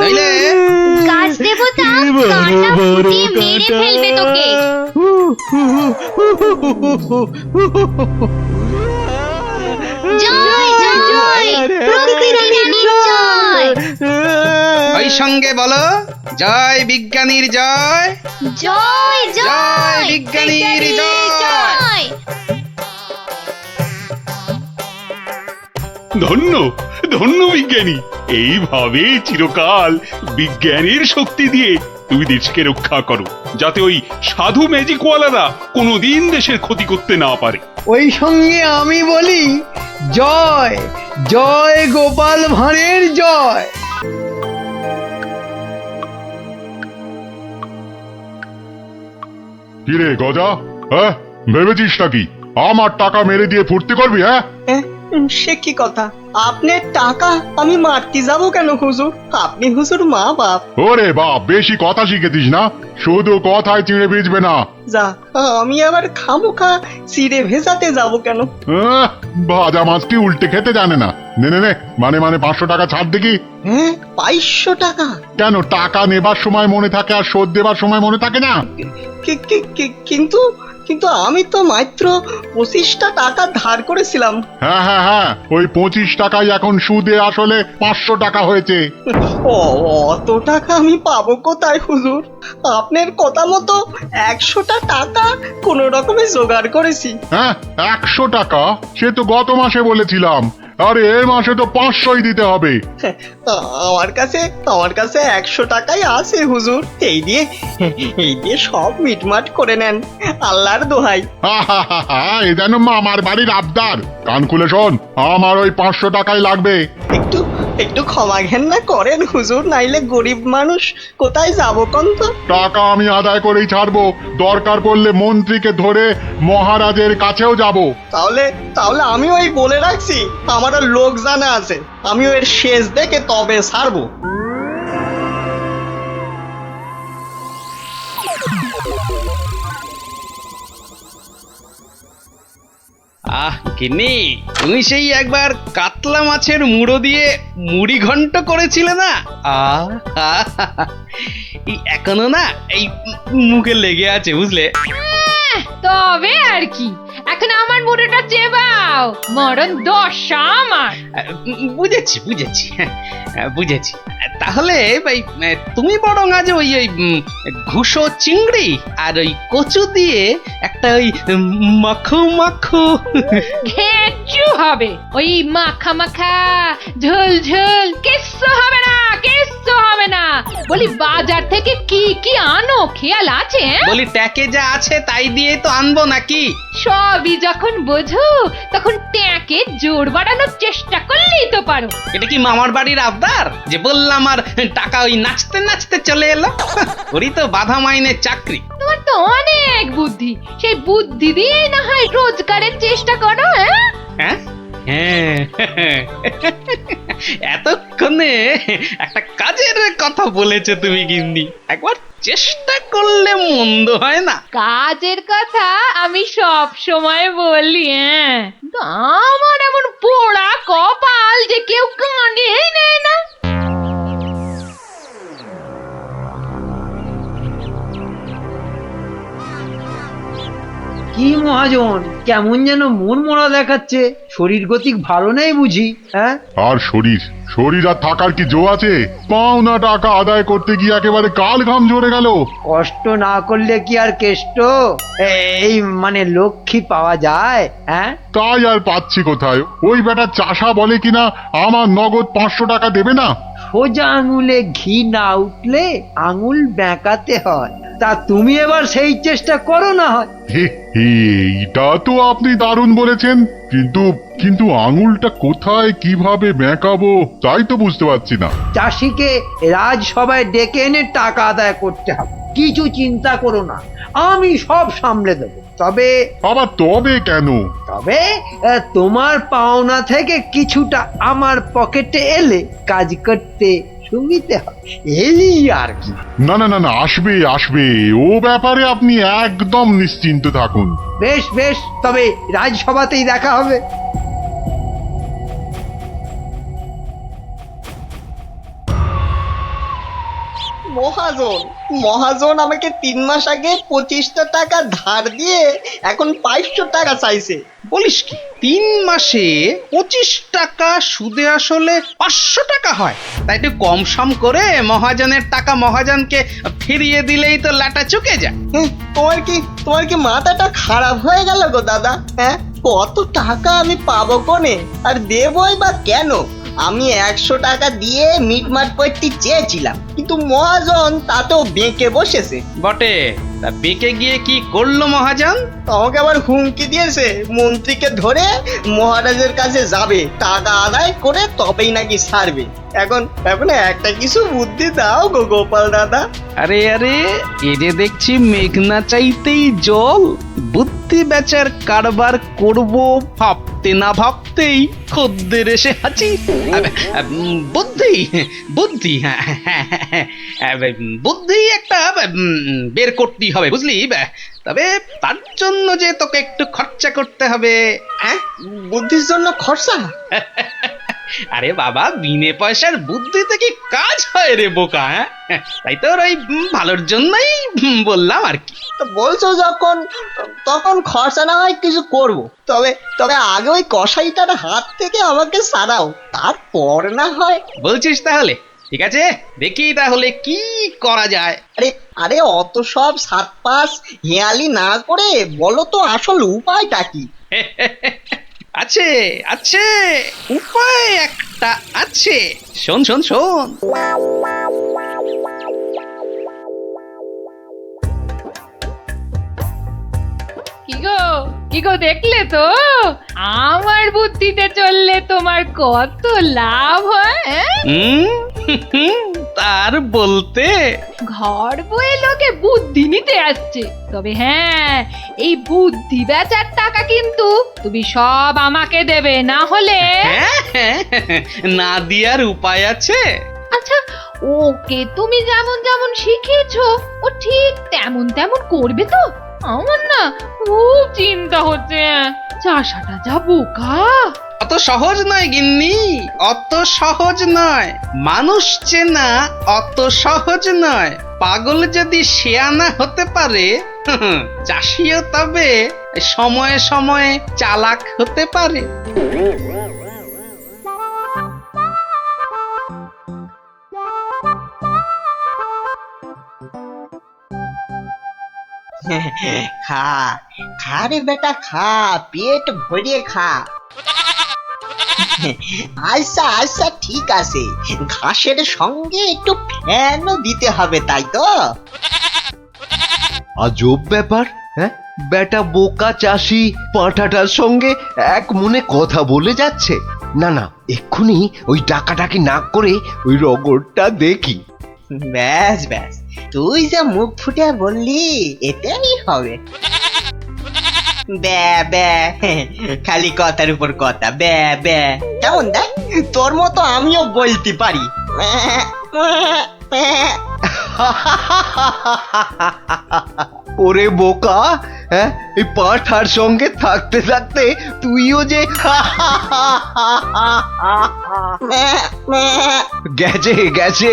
নইলে গাছ দেবতা কাঁটা ফুটিয়ে মেরে ফেলবে তোকে। জয় জয় প্রকৃতির জয়। ওই সঙ্গে বলো, জয় বিজ্ঞানীর জয়, জয় জয় বিজ্ঞানীর জয়। ধন্য ধন্য বিজ্ঞানী। এইভাবে চিরকাল বিজ্ঞানের শক্তি দিয়ে তুমি দেশকে রক্ষা করো, যাতে ওই সাধু ম্যাজিকওয়ালারা কোনোদিন দেশের ক্ষতি করতে না পারে। ওই সঙ্গে আমি বলি, জয় জয় গোপাল ভাঁড়ের জয়। কিরে গজা, হ্যাঁ ভেবেছিস নাকি আমার টাকা মেরে দিয়ে ফুর্তি করবি? হ্যাঁ, সে কি কথা? আপনার টাকা আমি মারতে যাবো কেন হুজুর? আপনি হুজুর মা বাপ। ওরে বাপ, বেশি কথা শিখেছিস না, শুধু কথায় চিড়ে ভিজবে না। যা, আমি আবার খামোখা চিড়ে ভেজাতে যাবো কেন? ভাজা মাছ কি উল্টে খেতে জানে না? নে নে নে, মানে 500 টাকা ছাড় দেখি। হ্যাঁ, 500 টাকা? কেন, টাকা নেবার সময় মনে থাকে আর শোধ দেবার সময় মনে থাকে না? কিন্তু কিন্তু আমি তো মাত্র 25টা টাকা ধার করেছিলাম। হ্যাঁ হ্যাঁ হ্যাঁ, ওই 25 টাকাই এখন সুদে আসলে 500 টাকা হয়েছে। অত টাকা আমি পাবো কোথায় হুজুর? আপনার কথা মতো 100টা টাকা কোনো রকমে জোগাড় করেছি। হ্যাঁ, 100 টাকা? সে তো গত মাসে বলেছিলাম। আরে এ মাসে তো 500ই দিতে হবে। আমার কাছে 100 টাকাই আছে হুজুর। এই দিয়ে সব মিটমাট করে নেন, আল্লাহর দোহাই। এ যেন মামার বাড়ির আবদার। কান খুলে শোন, আমার ওই 500 টাকাই লাগবে। একটু ক্ষমা ঘেন্না করেন হুজুর, নাইলে গরিব মানুষ কোথায় যাবো কোন তো? টাকা আমি আদায় করেই ছাড়বো, দরকার পড়লে মন্ত্রীকে ধরে মহারাজের কাছেও যাব। তাহলে তাহলে আমি ওই বলে রাখছি, আমারও লোক জানা আছে, আমিও এর শেষ দেখে তবে ছাড়বো। আহ গিন্নি, তুমি সেই একবার কাতলা মাছের মুড়ো দিয়ে মুড়ি ঘন্ট করেছিলে না? আহ এই এখনো না এই মুখে লেগে আছে বুঝলে। তবে আর কি, এখন আমার মুড়োটা চেবাও, মরণ দশা আমার। বুঝেছি বুঝেছি বুঝেছি। তাহলে ভাই তুমি বরং আজ ওই ওই ঘুষো চিংড়ি আর ওই কচু দিয়ে একটা ওই মাখো মাখো ঘেঁচু হবে, ওই মাখা মাখা ঝোল ঝোল কিচ্ছু হবে না, কিচ্ছু হবে না। বলি বাজার থেকে কি কি আনো খেয়াল আছে? বলি ট্যাকে যা আছে তাই দিয়ে তো আনবো নাকি? সবই যখন বোঝো তখন ট্যাকে জোর বাড়ানোর চেষ্টা করলেই তো পারো। এটা কি মামার বাড়ির আবদার যে বললাম আর টাকা ওই নাচতে নাচতে চলে এলো? ওরই তো বাধা মাইনের চাকরি। তোমার তো অনেক বুদ্ধি, সেই বুদ্ধি দিয়েই না হয় রোজগারের চেষ্টা করো। হ্যাঁ হ্যাঁ, এতক্ষণে একটা কাজের কথা বলেছে তুমি গিন্নি, একবার চেষ্টা করলে মন্দ হয় না। কাজের কথা আমি সব সময় বলি, কিন্তু আমার এমন পোড়া কপাল যে কেউ কানেই নেয় না। কি মহাজন, কেমন যেন মন মরা দেখাচ্ছে, শরীর গতিক ভালো নেই বুঝি? হ্যাঁ, আর শরীর শরীর আর থাকার কি জো আছে? পাওনা টাকা আদায় করতে গিয়ে একেবারে কাল ঘাম ঝরে গেল। কষ্ট না করলে কি আর কেষ্ট এই মানে লক্ষ্মী পাওয়া যায়? হ্যাঁ, তাই আর পাচ্ছি কোথায়? ওই বেটা চাষা বলে কিনা আমার নগদ 500 টাকা দেবে না। সোজা আঙুলে ঘি না উঠলে আঙুল বেঁকাতে হয়। তা তুমি এবার সেই চেষ্টা করো না হয়। হে হে, এটা তো আপনি দারুণ বলেছেন, কিন্তু কিন্তু আঙুলটা কোথায় কিভাবে বেঁকাবো তাই তো বুঝতে পারছি না। চাষিকে রাজসভায় ডেকে এনে টাকা আদায় করতে হবে, কিছু চিন্তা করো না, আমি সব সামলে দেবো। তবে আবার তবে কেন? তবে তোমার পাওনা থেকে কিছুটা আমার পকেটে এলে কাজ করতে সুবিধে হবে, এই আর কি। না না না না, আসবে আসবে, ও ব্যাপারে আপনি একদম নিশ্চিন্ত থাকুন। বেশ বেশ, তবে রাজসভাতেই দেখা হবে। মহাজন মহাজন আমাকে 3 মাস আগে 25টা টাকা ধার দিয়ে এখন 500 টাকা চাইছে। বলিস কি, 3 মাসে 25 টাকা সুদে আসলে 500 টাকা হয়? তাই একটু কম সম করে মহাজনের টাকা মহাজনকে ফিরিয়ে দিলেই তো লাটা চুকে যায়। তোমার কি মাথাটা খারাপ হয়ে গেল গো দাদা? হ্যাঁ, কত টাকা আমি পাবো কোনে, আর দেবই বা কেন? আমি 100 টাকা দিয়ে মিটমাট করতে চেয়েছিলাম, কিন্তু মহাজন তাতেও বেঁকে বসেছে। বটে, তা বেঁকে গিয়ে কি করলো মহাজন? আমাকে আবার হুমকি দিয়েছে, মন্ত্রীকে ধরে মহারাজের কাছে যাবে, টাকা আদায় করে তবেই নাকি ছাড়বে। এখন এখন একটা কিছু বুদ্ধি দাও গো গোপাল দাদা। আরে আরে, এ যে দেখছি মেঘনা চাইতেই জল। বুদ্ধি বেচার কারবার করব ভাবতে না ভাবতেই খদ্দের এসে হাজির। বুদ্ধি বুদ্ধি বুদ্ধি একটা বের করতেই হবে বুঝলি। তবে তার জন্য যে তোকে একটু খরচা করতে হবে। হ্যাঁ, বুদ্ধির জন্য খরচা? আরে বাবা, বিনে পয়সার বুদ্ধিতে কি কাজ হয় রে বোকা? তাই তো ওই ভালোর জন্যই বললাম আর কি। তো বলছো যখন, তখন খরচা না হয় কিছু করব, তবে তবে আগে ওই কসাইটার হাত থেকে আমাকে সারাও, তারপর না হয়। বলছিস তাহলে? ঠিক আছে, দেখি তাহলে কি করা যায়। আরে আরে, অত সব 7-5 হেয়ালি না করে বলো তো আসল উপায়টা কি? আছে আছে, উপায় একটা আছে। শোন শোন শোন। কি গো দেখলে তো আমার বুদ্ধিতে চললে তোমার কত লাভ হয়? তার বলতে ঘর বয়ে লোকে বুদ্ধি নিতে আসছে, তবে হ্যাঁ, এই বুদ্ধি বেচার টাকা কিন্তু তুমি সব আমাকে দেবে, না হলে না দিয়ার উপায় আছে? আচ্ছা, ওকে তুমি যেমন যেমন শিখিয়েছো ও ঠিক তেমন তেমন করবে তো? আমার না খুব চিন্তা হচ্ছে, চাষাটা যা বোকা। অত সহজ নয় গিন্নি, অত সহজ নয়। মানুষ চেনা অত সহজ নয়। পাগল যদি শেয়ানা হতে পারে, চাষিও তবে সময়ে সময়ে চালাক হতে পারে। খা খা রে বেটা, খা, পেট ভরিয়ে খা। আচ্ছা আচ্ছা, ঠিক আছে, ঘাসের সঙ্গে একটু ফ্যানও দিতে হবে, তাই তো? আজব ব্যাপার, হ্যাঁ? বেটা বোকা চাষি পাঁঠাটার সঙ্গে এক মনে কথা বলে যাচ্ছে। না না, এক্ষুনি ওই ডাকাডাকি না করে ওই রগরটা দেখি। ব্যাস ব্যাস, তুই যা মুখ ফুটে বললি এটাই হবে। ব্যা ব্যা, খালি কথার উপর কথা, ব্যা ব্যা। কেমন দেখ, তোর মতো আমিও বলতে পারি। ওরে বোকা, হ্যাঁ, এই পাঁঠার সঙ্গে থাকতে থাকতে তুইও যে গেছে গেছে,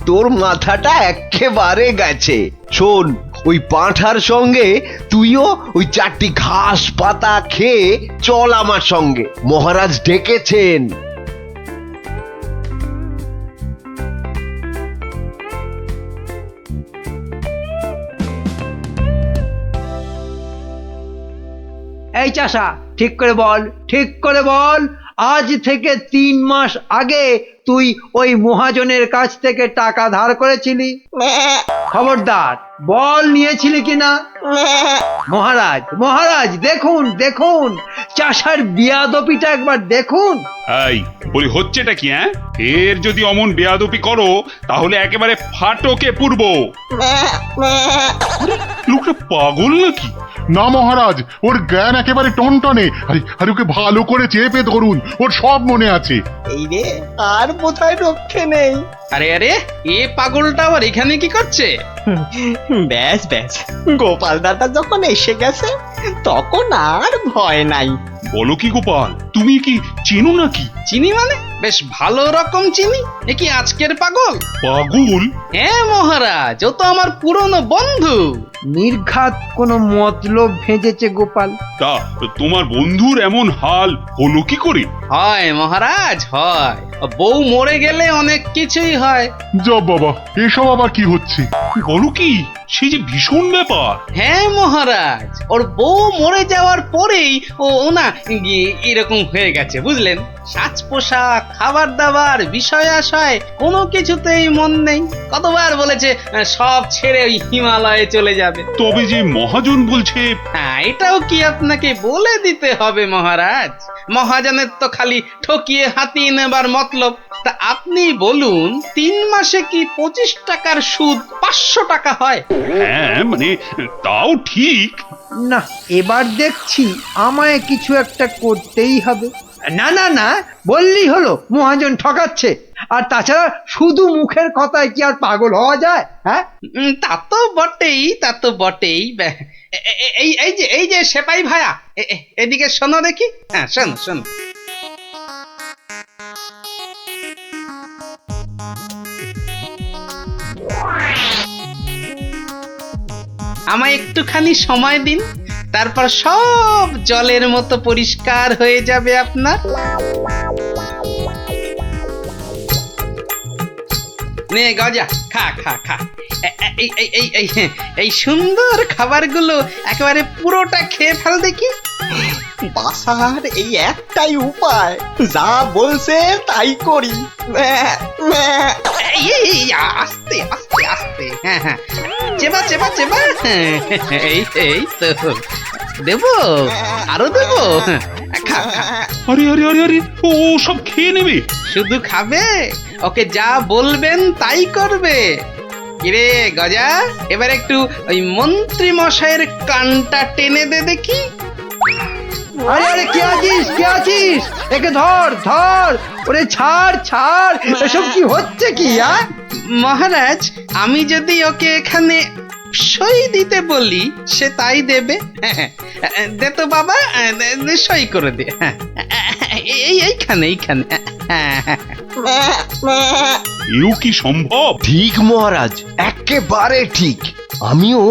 তোর মাথাটা একেবারে গেছে। শোন, ওই পাঁঠার সঙ্গে তুইও ওই 4টি ঘাস পাতা খেয়ে চল আমার সঙ্গে, মহারাজ ডেকেছেন। এই চাষা, ঠিক করে বল, ঠিক করে বল, আজ থেকে 3 মাস আগে তুই ওই মহাজনের কাছ থেকে টাকা ধার করেছিলি? খবরদার বল, নিয়েছিলি কিনা? মহারাজ মহারাজ, দেখুন দেখুন, চাষার বিয়াদপিটা একবার দেখুন। এই বলি, হচ্ছেটা কি? হ্যাঁ, এর যদি অমন বেয়াদপি করো তাহলে একেবারে ফাটকে পুরব। লোকটা পাগল নাকি? না মহারাজ, ওর জ্ঞান একেবারে টনটনে। আরে ওকে ভালো করে চেপে ধরুন, ওর সব মনে আছে। এই রে, আর বোধহয় রক্ষে নেই। আরে আরে, এ পাগলটা আবার এখানে কি করছে? ব্যাস ব্যাস, গোপাল দাদা যখন এসে গেছে তখন আর ভয় নাই। বলো কি গোপাল, তুমি কি চেনো নাকি? চিনি মানে? বেশ ভালো রকম চিনি। এ কি আজকের পাগল? পাগল? হ্যাঁ মহারাজ, ও তো আমার পুরনো বন্ধু। নির্ঘাত কোনো মতলব ভেজেছে গোপাল। তা তোমার বন্ধুর এমন হাল হলো কি করে? হয় মহারাজ, হয়। বউ মরে গেলে অনেক কিছুই হয়। যা বাবা, এসব আবার কি হচ্ছে? বলো কি, সে যে ভীষণ ব্যাপার। হ্যাঁ মহারাজ, ওর বউ মরে যাওয়ার পরেই ও না এরকম হয়ে গেছে, বুঝলেন? সাজ পোশাক, খাবার দাবার, বিষয় আশয় কোনো কিছুতেই মন নেই। কতবার বলেছে সব ছেড়ে ওই হিমালয়ে চলে যাবে। তবে যে মহাজন বলছে। হ্যাঁ, এটাও কি আপনাকে বলে দিতে হবে মহারাজ? মহাজনের তো খালি ঠকিয়ে হাতিয়ে নেবার মতলব। তা আপনি বলুন, 3 মাসে কি 25 টাকার সুদ 500 টাকা হয়? হ্যাঁ মানে, তাও ঠিক। না, এবার দেখছি আমায় কিছু একটা করতেই হবে। না না না, বললেই হলো মহাজন ঠকাচ্ছে। আর তাছাড়া শুধু মুখের কথায় কি আর পাগল হওয়া যায়? হ্যাঁ, তা তো বটেই, তা তো বটেই। এই যে সেপাই ভায়া, এদিকে শোনো দেখি। হ্যাঁ, শোনো শোনো। আমায় একটুখানি সময় দিন, তারপর সব জলের মতো পরিষ্কার হয়ে যাবে আপনার। নে গজা, খা খা খা। এই সুন্দর খাবারগুলো একেবারে পুরোটা খেয়ে ফেল দেখি। বাসার এই একটাই উপায়, যা বলছে তাই করি। আস্তে আস্তে আস্তে, হ্যাঁ হ্যাঁ, চেবা চেবা চেবা। এই তো দেবো, আরো দেবো। খা খা আরে আরে আরে আরে ও সব খেয়ে নেবে। শুধু খাবে, ওকে যা বলবেন তাই করবে। কিরে গজা, এবার একটু ওই মন্ত্রী মশাইয়ের কানটা টেনে দে দেখি। আরে আরে কে আছিস, কে আছিস? একে ধর ধর, ওরে ছাড় ছাড়, এসব কি হচ্ছে কি? মহারাজ, আমি যদি ওকে এখানে সই দিতে বলি সে তাই দেবে। দে তো বাবা, সই করে দে। এইখানে এইখানে। এও কি সম্ভব? ঠিক মহারাজ, একেবারে ঠিক। আমিও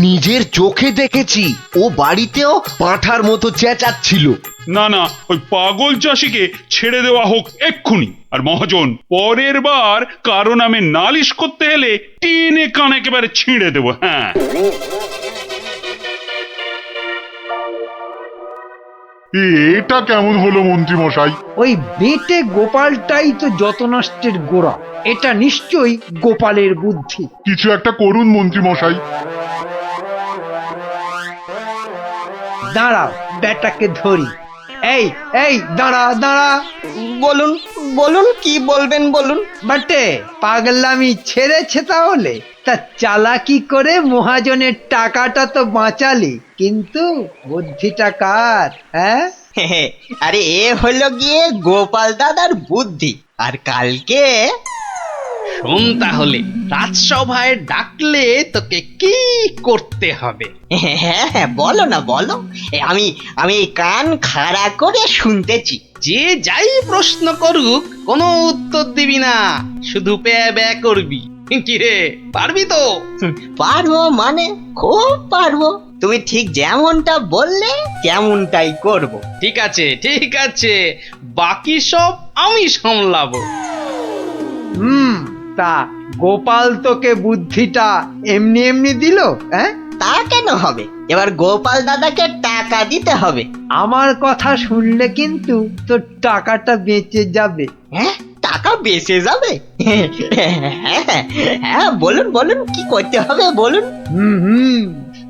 নিজের চোখে দেখেছি, ও বাড়িতেও পাঁঠার মতো চেঁচাচ্ছিল। না না, ওই পাগল চাষিকে ছেড়ে দেওয়া হোক এক্ষুনি। আর মহাজন, পরের বার কারো নামে নালিশ করতে এলে টেনে কান একেবারে ছিঁড়ে দেবো। হ্যাঁ, এটা কেমন হলো মন্ত্রী মশাই? ওই বেটে গোপালটাই তো যত নষ্টের গোড়া। এটা নিশ্চয়ই গোপালের বুদ্ধি। কিছু একটা করুন মন্ত্রী মশাই। দাঁড়াও, বেটাকে ধরি। এই এই দাঁড়া দাঁড়া। বলুন বলুন, কি বলবেন বলুন। বাটে, পাগলামি ছেড়েছে তাহলে? তা চালাকি করে মহাজনের টাকাটা তো বাঁচালি, কিন্তু বুদ্ধিটা কার? হ্যাঁ, আরে এ হলো গিয়ে গোপাল দাদার বুদ্ধি। আর কালকে শোন তাহলে, রাজসভায় ডাকলে তোকে কি করতে হবে? হ্যাঁ বলো না বলো, আমি আমি কান খাড়া করে শুনতেছি। যে যাই প্রশ্ন করুক কোনো উত্তর দিবি না, শুধু প্যা ব্যা করবি। কিরে, পারবি তো? পারবো মানে খুব পারবো। তুমি ঠিক যেমনটা বললে তেমনটাই করব। ঠিক আছে ঠিক আছে, বাকি সব আমি সামলাবো। তা গোপাল তোকে বুদ্ধিটা এমনি এমনি দিল? হ্যাঁ, তা কেন হবে? এবার গোপাল দাদাকে টাকা দিতে হবে। আমার কথা শুনলে কিন্তু তোর টাকাটা বেঁচে যাবে। হ্যাঁ, টাকা বেঁচে যাবে? হ্যাঁ বলুন বলুন, কি করতে হবে বলুন।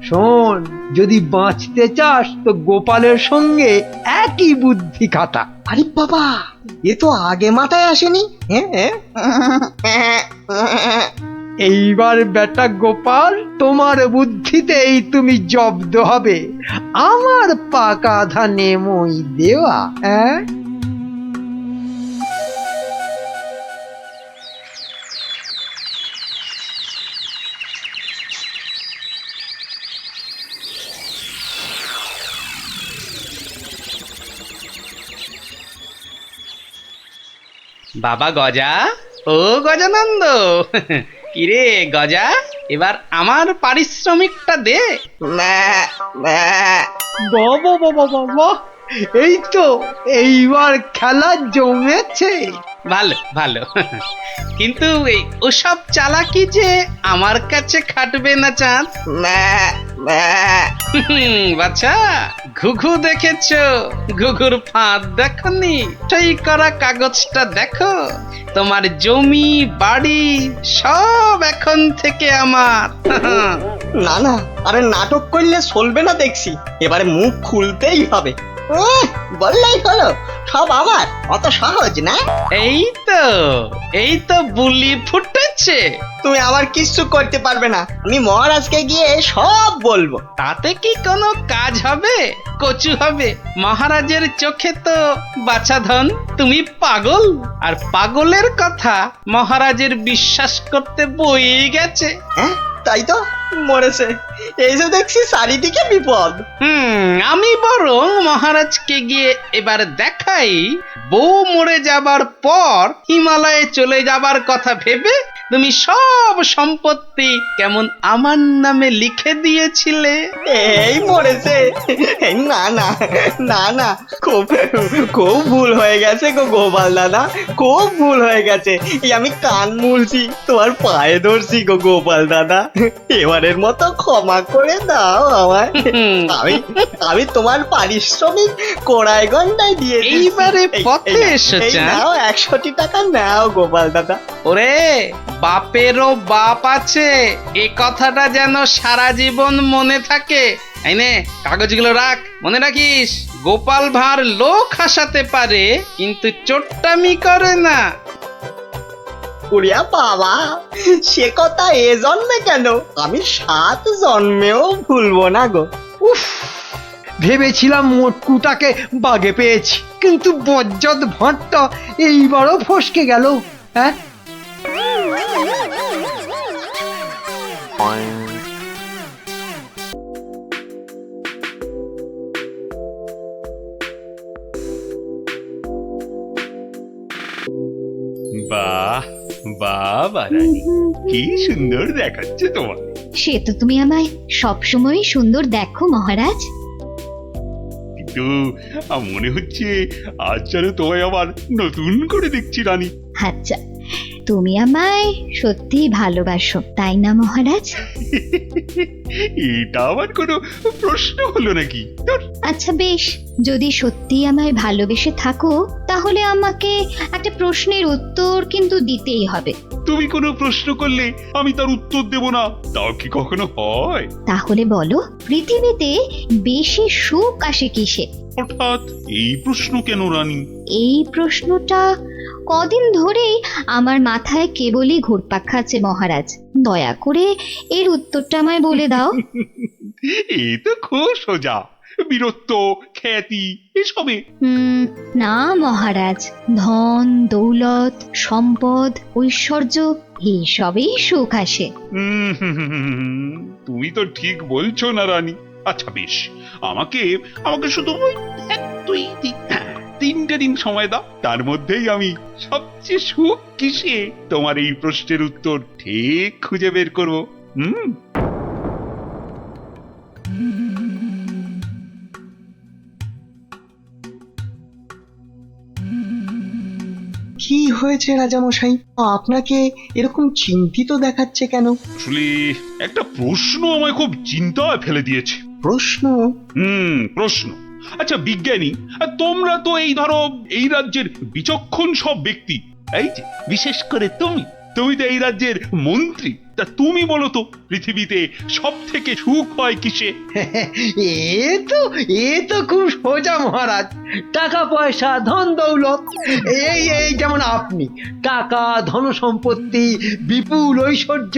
শোন, যদি বাঁচতে চাস তো গোপালের সঙ্গে একই বুদ্ধি খাটা। আরে বাবা, এ তো আগে মাথায় আসেনি। এইবার বেটা গোপাল, তোমার বুদ্ধিতেই তুমি জব্দ হবে। আমার পাকা ধানে মই দেওয়া। হ্যাঁ, বাবা গজা, ও গজানন্দ, কিরে গজা, এবার আমার পারিশ্রমিকটা দে। বাবা বাবা বাবা, এই তো এইবার খেলা জমেছে। ভালো ভালো, কিন্তু এই ওসব চালাকি যে আমার কাছে খাটবে না চাঁদ। বাচ্চা, ঘুঘু দেখেছো? ঘুঘুর ফাঁদ দেখনি? সই করা কাগজটা দেখো। তোমার জমি বাড়ি সব এখন থেকে আমার। না না, আরে নাটক করলে চলবে না দেখছি। এবারে মুখ খুলতেই হবে। বললেই হলো সব আমার, অত সহজ না। এই তো বুলি ফুটেছে। তুমি আমার কিচ্ছু করতে পারবে না। আমি মহারাজকে গিয়ে সব বলবো। তাতে কি কোনো কাজ হবে? কচু হবে। মহারাজের চোখে তো বাছাধন তুমি পাগল, আর পাগলের কথা মহারাজের বিশ্বাস করতে বই গেছে। হ্যাঁ তাই তো, মরেছে। এই যে দেখছি চারিদিকে বিপদ। আমি বরং মহারাজকে গিয়ে এবার দেখাই, বউ মরে যাবার পর হিমালয়ে চলে যাবার কথা ভেবে তুমি সব সম্পত্তি কেমন আমার নামে লিখে দিয়েছিলে। এই মরেছে। না না না না, খুব খুব ভুল হয়ে গেছে গো গোপাল দাদা, খুব ভুল হয়ে গেছে। আমি কান মুলছি, তোমার পায়ে ধরছি গো গোপাল দাদা। এবারের মতো ক্ষমা করে দাও আমায়। আমি তোমার পারিশ্রমিক কোড়ায় গন্ডায় দিয়ে এইবারে পথে এসেছে। নাও 100 টাকা নাও গোপাল দাদা। ওরে, বাপেরও বাপ আছে, এ কথাটা যেন সারা জীবন মনে থাকে। এই নে, কাগজগুলো রাখ, মনে রাখিস। গোপাল ভাঁড় লোক হাসাতে পারে কিন্তু চোট্টামি করে না। ওরিয়া বাবা, সে কথা এ জন্মে কেন, আমি 7 জন্মেও ভুলবো না গো। উফ, ভেবেছিলাম মোটকুটাকে বাগে পেয়েছি, কিন্তু বজ্জত ভাঁড়টা এইবারও ফসকে গেল। হ্যাঁ, বাহ বাহ রানী, কি সুন্দর দেখাচ্ছে তোমার। সে তো তুমি আমায় সবসময়ই সুন্দর দেখো মহারাজ। কিন্তু মনে হচ্ছে আজ যেন তোমায় আবার নতুন করে দেখছি রানী। আচ্ছা, তুমি আমায় সত্যি ভালোবাসো তাই না মহারাজ? এটা আবার কোনো প্রশ্ন হলো নাকি? আচ্ছা বেশ, যদি সত্যি আমায় ভালোবেসে থাকো তাহলে আমাকে একটা প্রশ্নের উত্তর কিন্তু দিতেই হবে। তুমি কোনো প্রশ্ন করলে আমি তার উত্তর দেব না, তাও কি কখনো হয়? তাহলে বলো, পৃথিবীতে বেশি সুখ আসে কিসে? হঠাৎ এই প্রশ্ন কেন রানী? এই প্রশ্নটা কদিন ধরেই আমার মাথায় কেবলই ঘুরপাক খাচ্ছে মহারাজ। দয়া করে এর উত্তরটা আমায় বলে দাও। এই তো খুব সোজা, বীরত্ব, খ্যাতি এসবে। না মহারাজ, ধন দৌলত সম্পদ ঐশ্বর্য এইসবেই সুখ আসে। তুমি তো ঠিক বলছো না রানী। আচ্ছা বেশ, আমাকে আমাকে শুধু ওই 3টে দিন সময় দাও, তার মধ্যেই আমি সবচেয়ে সুখ কিসে তোমার এই প্রশ্নের উত্তর ঠিক খুঁজে বের করবো। কি হয়েছে রাজামশাই, আপনাকে এরকম চিন্তিত দেখাচ্ছে কেন? আসলে একটা প্রশ্ন আমায় খুব চিন্তায় ফেলে দিয়েছে। প্রশ্ন? প্রশ্ন। আচ্ছা বিজ্ঞানী, তোমরা তো এই ধরো এই রাজ্যের বিচক্ষণ সব ব্যক্তি, এই যে বিশেষ করে তুমি তো এই রাজ্যের মন্ত্রী, তা তুমি বলো তো পৃথিবীতে সব থেকে সুখ হয় কিসে? এ তো খুব সোজা মহারাজ, টাকা পয়সা ধন দৌলত। এই যেমন আপনি, টাকা ধন সম্পত্তি বিপুল ঐশ্বর্য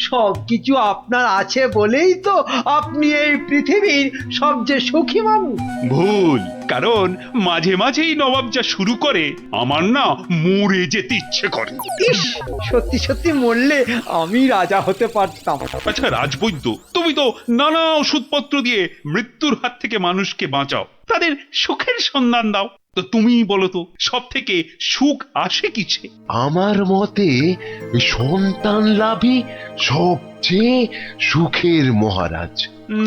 সবকিছু আপনার আছে বলেই তো আপনি এই পৃথিবীর সবচেয়ে সুখী মানুষ। ভুল, কারণ মাঝে মাঝেই নবাব যা শুরু করে আমার না মরে যেতে ইচ্ছে করে। ইস, সত্যি সত্যি মরলে আমি রাজা হতে পারতাম। আচ্ছা রাজবৈদ্য, তুমি তো নানা ওষুধপত্র দিয়ে মৃত্যুর হাত থেকে মানুষকে বাঁচাও, তাদের সুখের সন্ধান দাও, তো তুমি বলো তো সব থেকে সুখ আসে কিসে? আমার মতে সন্তান লাভই সবচেয়ে সুখের মহারাজ।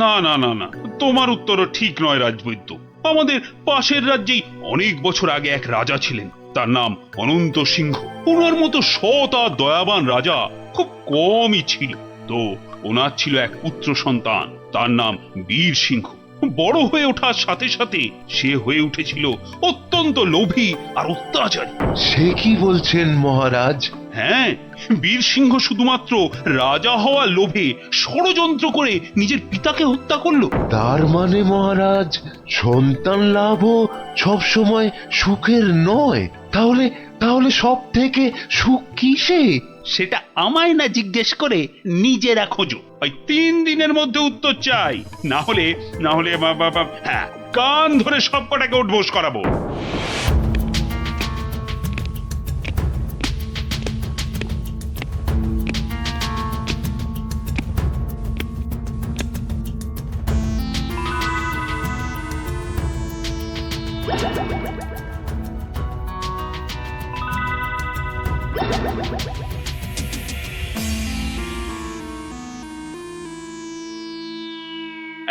না না না না, তোমার উত্তরও ঠিক নয় রাজবৈদ্য। আমাদের পাশের রাজ্যেই অনেক বছর আগে এক রাজা ছিলেন, তার নাম অনন্ত সিংহ। ওনার মতো সৎ আর দয়াবান রাজা খুব কমই ছিল। তো ওনার ছিল এক পুত্র সন্তান, তার নাম বীর সিংহ। বড় হয়ে ওঠার সাথে সাথে সে হয়ে উঠেছিল অত্যন্ত লোভী আর অত্যাচারী। সে কি বলছেন মহারাজ? হ্যাঁ, বীর সিংহ শুধুমাত্র রাজা হওয়ার লোভে ষড়যন্ত্র করে নিজের পিতাকে হত্যা করলো। তার মানে মহারাজ সন্তান লাভও সবসময় সুখের নয়। তাহলে তাহলে সব থেকে সুখ কিসে? সেটা আমায় না জিজ্ঞেস করে নিজেরা খোঁজো। ওই 3 দিনের মধ্যে উত্তর চাই, না হলে হ্যাঁ কান ধরে সব কটাকে উঠবোস করাবো।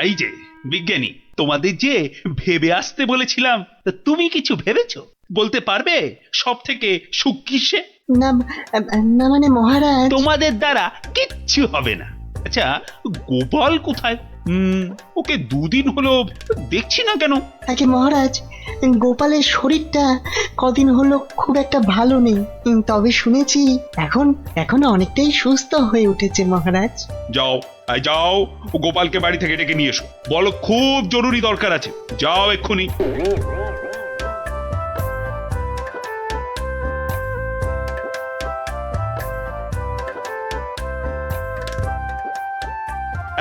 এই যে বিজ্ঞানী, তোমাদের যে ভেবে আসতে বলেছিলাম, তা তুমি কিছু ভেবেছো? বলতে পারবে সব থেকে সুখ কিসে? না না মানে মহারাজ, তোমাদের দ্বারা কিচ্ছু হবে না। আচ্ছা গোপাল কোথায়? ওকে 2 দিন হলো দেখছি না কেন? আগে মহারাজ, গোপালের শরীরটা কদিন হলো খুব একটা ভালো নেই, তবে শুনেছি এখন অনেকটাই সুস্থ হয়ে উঠেছে মহারাজ। যাও এই যাও, ও গোপালকে বাড়ি থেকে ডেকে নিয়ে এসো, বলো খুব জরুরি দরকার আছে, যাও এক্ষুনি।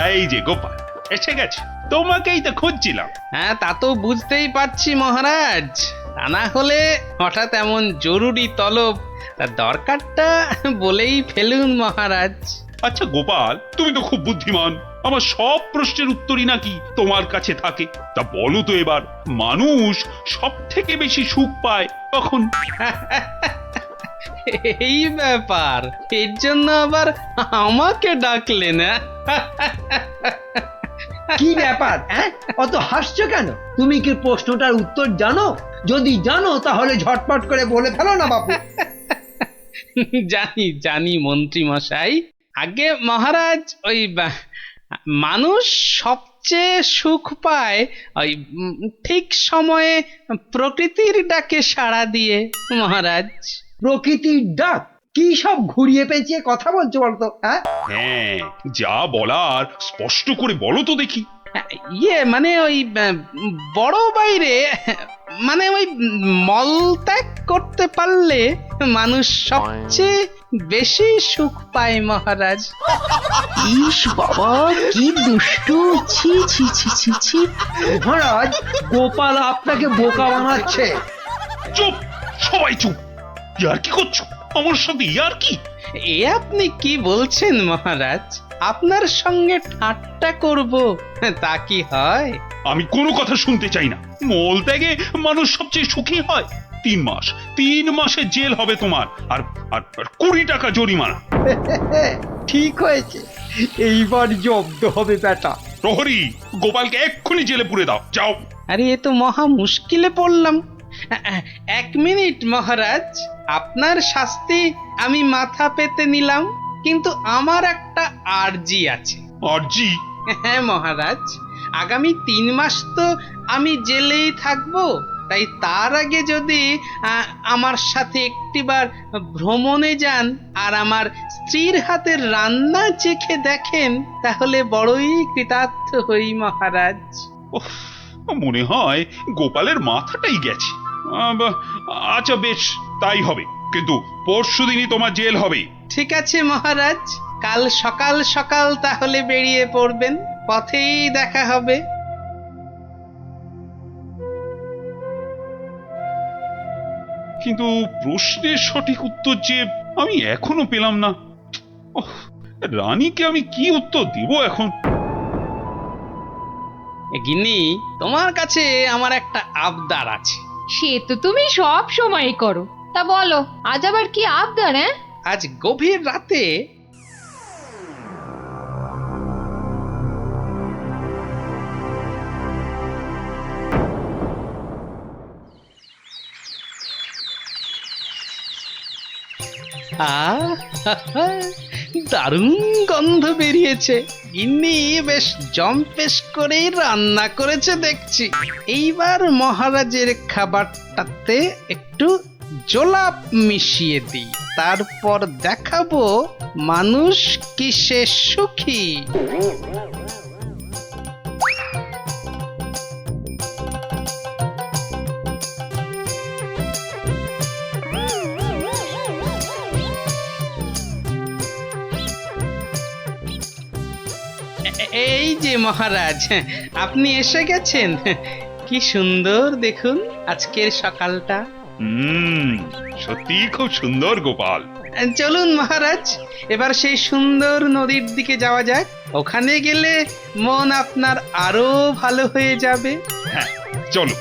এই যে গোপাল এসে গেছে, তোমাকেই তো খুঁজছিলাম। হ্যাঁ, তা তো বুঝতেই পারছি মহারাজ, তা না হলে হঠাৎ এমন জরুরি তলব, তার দরকারটা বলেই ফেলুন মহারাজ। আচ্ছা গোপাল, তুমি তো খুব বুদ্ধিমান, আমার সব প্রশ্নের উত্তরই নাকি তোমার কাছে থাকে। তা বলো তো এবার, মানুষ সব থেকে বেশি সুখ পায় কখন? এই ব্যাপার, এর জন্য আবার আমাকে ডাকলে না? কি ব্যাপার? হ্যাঁ, অত হাসছো কেন? তুমি কি প্রশ্নটার উত্তর জানো? যদি জানো তাহলে ঝটপট করে বলে ফেলো না বাপু। জানি জানি মন্ত্রী মশাই। আগে মহারাজ, ওই মানুষ সবচেয়ে সুখ পায় ওই ঠিক সময়ে প্রকৃতির ডাকে সাড়া দিয়ে মহারাজ। প্রকৃতির ডাক? কি সব ঘুরিয়ে পেঁচিয়ে কথা বলছো বলতো? হ্যাঁ, হ্যাঁ, যা বলার স্পষ্ট করে বলো তো দেখি। ইয়ে মানে ওই বড় বাইরে, মানে ওই মলত্যাগ করতে পারলে মানুষ সবচেয়ে বেশি সুখ পায় মহারাজ। ইস বাবা, কি দুষ্টু! ছি ছি ছি ছি ছি! মহারাজ, গোপাল আপনাকে বোকা বানাচ্ছে। চুপ, সবাই চুপ! ইয়ার কি করছো আমার সাথে? ইয়ার কি? এ আপনি কি বলছেন মহারাজ? আপনার সঙ্গে ঠাট্টা করব, তা কি হয়? আমি কোনো কথা শুনতে চাই না। মলত্যাগে মানুষ সবচেয়ে সুখী হয়। 3 মাসের জেল হবে তোমার, আর আর 20 টাকা জরিমানা। ঠিক হয়েছে, এইবার জব্দ হবে বেটা। প্রহরী, গোপালকে এক্ষুনি জেলে পুরে দাও, যাও। আরে এ তো মহা মুশকিলে পড়লাম। 1 মিনিট মহারাজ, আপনার শাস্তি আমি মাথা পেতে নিলাম, কিন্তু আমার একটা আর্জি আছে। আর্জি? হ্যাঁ মহারাজ, আগামী 3 মাস তো আমি জেলেই থাকবো, তাই তার আগে যদি আমার সাথে একটিবার ভ্রমণে যান আর আমার স্ত্রীর হাতের রান্না চেখে দেখেন, তাহলে বড়ই কৃতার্থ হই মহারাজ। উফ, মনে হয় গোপালের মাথাটাই গেছে। আচ্ছা বেশ, তাই হবে, কিন্তু পরশুদিনই তোমার জেল হবে। ঠিক আছে মহারাজ, কাল সকাল সকাল তাহলে বেরিয়ে পড়বেন, পথেই দেখা হবে। কিন্তু প্রশ্নের সঠিক উত্তর যে আমি এখনো পেলাম না। ওহ, রানীকে আমি কি উত্তর দেব এখন? গিন্নি, তোমার কাছে আমার একটা আবদার আছে। সে তো তুমি সব সময় করো, তা বলো আজ আবার কি আবদার? হ্যাঁ, আজ গভীর রাতে দারুণ গন্ধ বেরিয়েছে। গিন্নি বেশ জম্পেশ করেই রান্না করেছে দেখছি। এইবার মহারাজের খাবারটাতে একটু জোলাপ মিশিয়ে দিই, তারপর দেখাবো মানুষ কিসে সুখী। এই যে মহারাজ, আপনি এসে গেছেন। কি সুন্দর দেখুন আজকের সকালটা। সত্যি খুব সুন্দর গোপাল। চলুন মহারাজ, এবার সেই সুন্দর নদীর দিকে যাওয়া যাক। ওখানে গেলে মন আপনার আরো ভালো হয়ে যাবে। হ্যাঁ, চলো।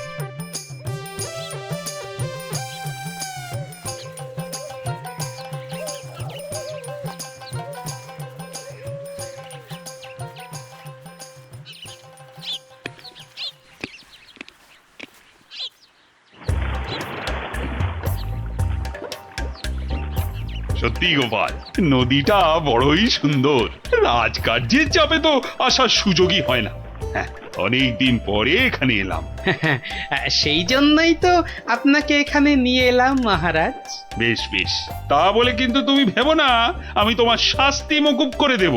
সত্যি গোপাল, নদীটা বড়ই সুন্দর। রাজকার্যের চাপে তো আসার সুযোগই হয় না। হ্যাঁ, অনেকদিন পরে এখানে এলাম। সেই জন্যই তো আপনাকে এখানে নিয়ে এলাম মহারাজ। বেশ বেশ, তা বলে কিন্তু তুমি ভেবো না আমি তোমার শাস্তি মকুব করে দেব।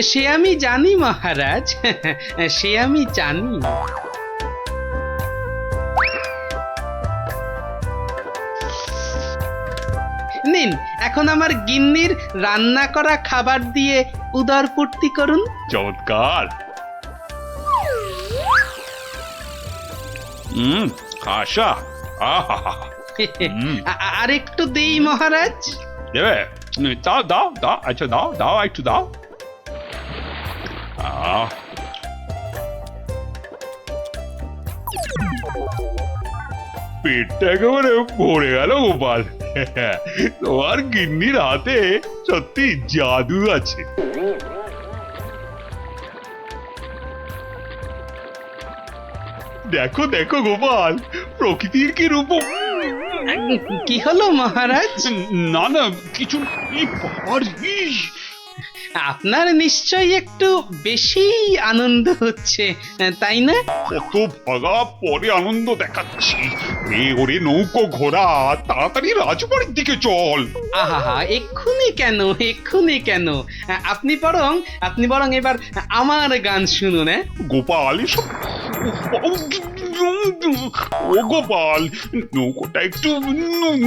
সে আমি জানি মহারাজ, সে আমি জানি। নিন, এখন আমার গিন্নির রান্না করা খাবার দিয়ে উদর পূর্তি করুন। চমৎকার। আশা, আহা, আর একটু দেই মহারাজ। দেবে? দাও দাও দাও, আচ্ছা দাও দাও, একটু দাও। পেটটা একেবারে ভরে গেল গোপাল। তোমার গিন্নির হাতে সত্যি জাদু আছে। দেখো দেখো গোপাল, প্রকৃতির কি রূপ। কি হলো মহারাজ? না না কিছু। আপনার নিশ্চয়ই একটু বেশি আনন্দ হচ্ছে, তাই না? কত ভাগা পরে আনন্দ দেখাচ্ছি। ওরে নৌকো ঘোড়া, তাড়াতাড়ি রাজবাড়ির দিকে চল। আহা, এক্ষুনি কেন, এক্ষুনি কেন? আপনি বরং এবার আমার গান শুনুন। গোপাল, ও গোপাল, নৌকোটা একটু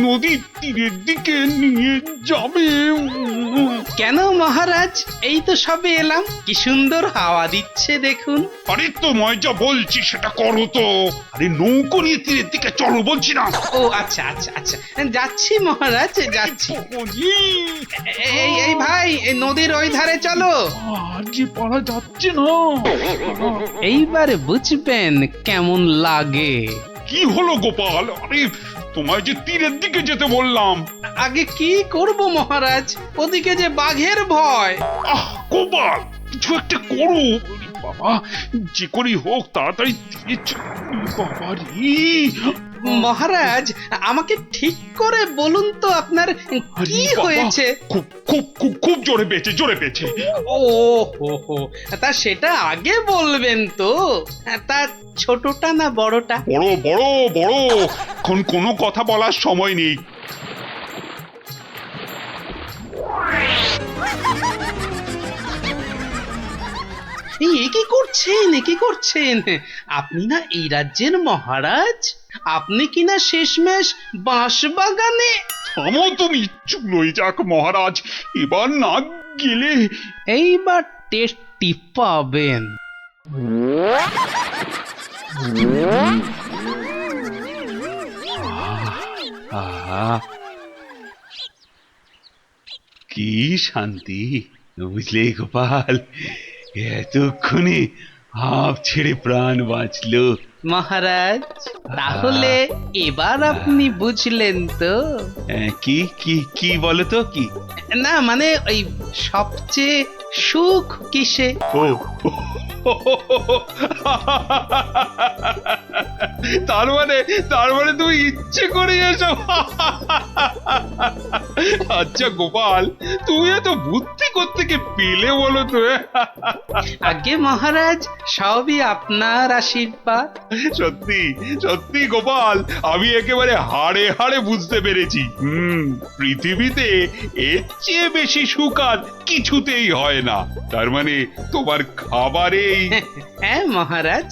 নদীর তীরের দিকে নিয়ে যাবে। কেন মহারাজ, এই তো সবে এলাম, কি সুন্দর হাওয়া দিচ্ছে দেখুন। আরে তোমায় যা বলছি সেটা করো তো। আরে নৌকো নিয়ে তীরের দিকে চলো বলছি না। ও আচ্ছা আচ্ছা আচ্ছা, যাচ্ছি মহারাজ, যাচ্ছি। এই ভাই, এই নদীর ওই ধারে চলো। আর যে পারা যাচ্ছে না। এইবারে বুঝবেন কেমন লাগে। কি হলো গোপাল? আরে তোমায় যে তীরের দিকে যেতে বললাম। আগে কি করব মহারাজ, ওদিকে যে বাঘের ভয়। আহ গোপাল, কিছু একটা করো। বাবা, যে করি হোক তাড়াতাড়ি বাবা রে। মহারাজ, আমাকে ঠিক করে বলুন তো আপনার কি হয়েছে? খুব খুব খুব খুব জোরে পেয়েছে, জোরে পেয়েছে। ও হো, তা সেটা আগে বলবেন তো। তা ছোটটা না বড়টা? বড় বড় বড়, এখন কোনো কথা বলার সময় নেই। কি করছেন? আপনি না এই রাজ্যের মহারাজ? আপনি কি না শেষমেশ বাঁশ বাগানে? থামো তুমি, চুলোই যাক মহারাজ, এবার না গেলে। এইবার টেস্টি পাবেন। কি শান্তি, বুঝলে গোপাল, এতক্ষণে হাঁপ ছেড়ে প্রাণ বাঁচলো। মহারাজ, তাহলে এবার আপনি বুঝলেন তো? কি কি কি বলো তো? কি না মানে ওই সবচেয়ে সুখ কিসে? ও তার মানে তুমি ইচ্ছে করে এসো। আচ্ছা গোপাল, তুমি এত বুদ্ধি কোত্থেকে পেলে বলো তো? আগে মহারাজ, সবই আপনার আশীর্বাদ। সত্যি সত্যি গোপাল, আমি একেবারে হাড়ে হাড়ে বুঝতে পেরেছি। পৃথিবীতে এর চেয়ে বেশি সুখ আর কিছুতেই হয় না। তার মানে তোমার খাবারেই। হ্যাঁ মহারাজ,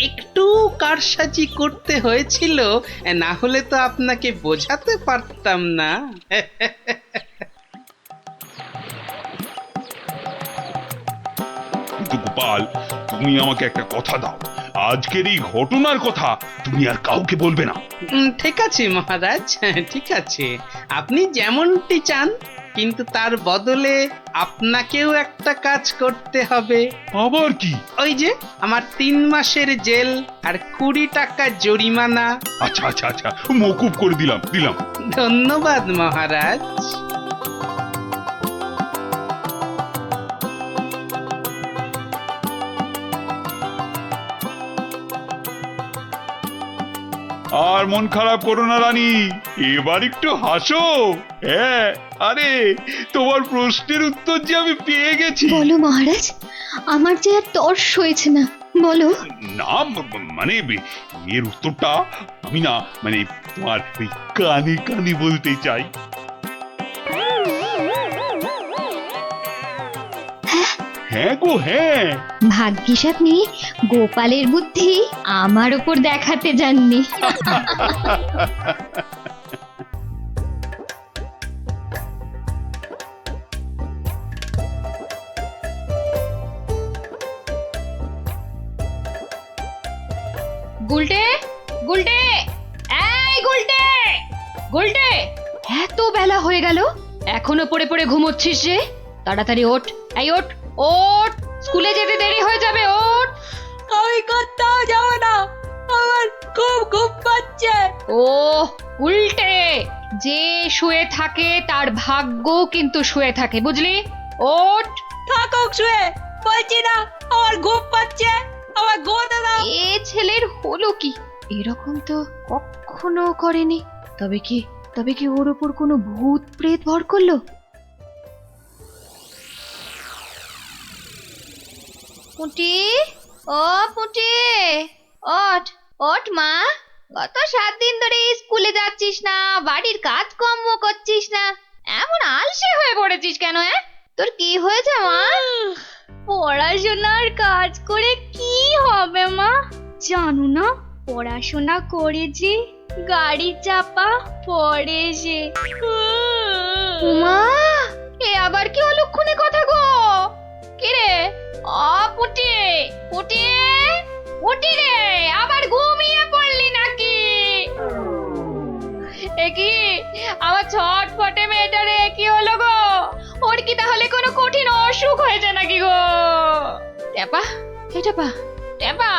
একটু কারসাজি করতে হয়েছিল, না হলে তো আপনাকে বোঝাতে পারতাম না। কিন্তু গোপাল, তুমি আমাকে একটা কথা দাও, আজকের এই ঘটনার কথা তুমি আর কাউকে বলবে না। ঠিক আছে মহারাজ, ঠিক আছে, আপনি যেমনটি চান, কিন্তু তার বদলে আপনাকেও একটা কাজ করতে হবে। আবার কি? ওই যে আমার 3 মাসের জেল আর 20 টাকা জরিমানা। আচ্ছা আচ্ছা আচ্ছা, মকুব করে দিলাম। ধন্যবাদ মহারাজ। আর মন খারাপ করো না রানী, এবার একটু হাসো। হ্যাঁ, আরে তোমার প্রশ্নের উত্তর যে আমি পেয়ে গেছি। বলো মহারাজ, আমার যে আর তর্স হয়েছে না, বলো। না মানে এর উত্তরটা আমি না মানে তোমার কানে কানে বলতে চাই। হ্যাঁ গো হ্যাঁ। ভাগ্যিস আপনি গোপালের বুদ্ধি আমার ওপর দেখাতে যাননি। গুলটে গুলটে এই গুলটে গুলটে, এত বেলা হয়ে গেল এখনো পড়ে পড়ে ঘুমোচ্ছিস যে? তাড়াতাড়ি ওঠ, এই ওঠ ওঠ, স্কুলে যেতে দেরি হয়ে যাবে, ওঠ। আমি কোথাও যাব না, আমার খুব ঘুম পাচ্ছে। ও উল্টে, যে শুয়ে থাকে তার ভাগ্য কিন্তু শুয়ে থাকে, বুঝলি? ওঠ। থাকুক শুয়ে, বলছি না আমার ঘুম পাচ্ছে, আমার ঘুমোতে দাও। এ ছেলের হলো কি? এরকম তো কখনো করেনি। তবে কি ওর ওপর কোনো ভূত প্রেত ভর করলো? পুঁটি, ও পুঁটি, ওঠ ওঠ মা। গত 7 দিন ধরে স্কুলে যাচ্ছিস না, বাড়ির কাজকর্ম করছিস না, এমন আলসে হয়ে পড়েছিস কেন? তোর কি হয়েছে মা? পড়াশোনার কাজ করে কি হবে মা? জানো না, পড়াশোনা করে যে গাড়ি চাপা পড়ে যে। মা, এ আবার কি অলক্ষণে কথা গো? কি রে? পুটি পুটি পুটি রে, আবার ঘুমিয়ে পড়লি নাকি? এ কি আমার ছটফটে মেয়েটা রে, কি হলো গো? ওর কি তাহলে কোনো কঠিন অসুখ হয়েছে নাকি গো? টেপা, এই টেপা, টেপা,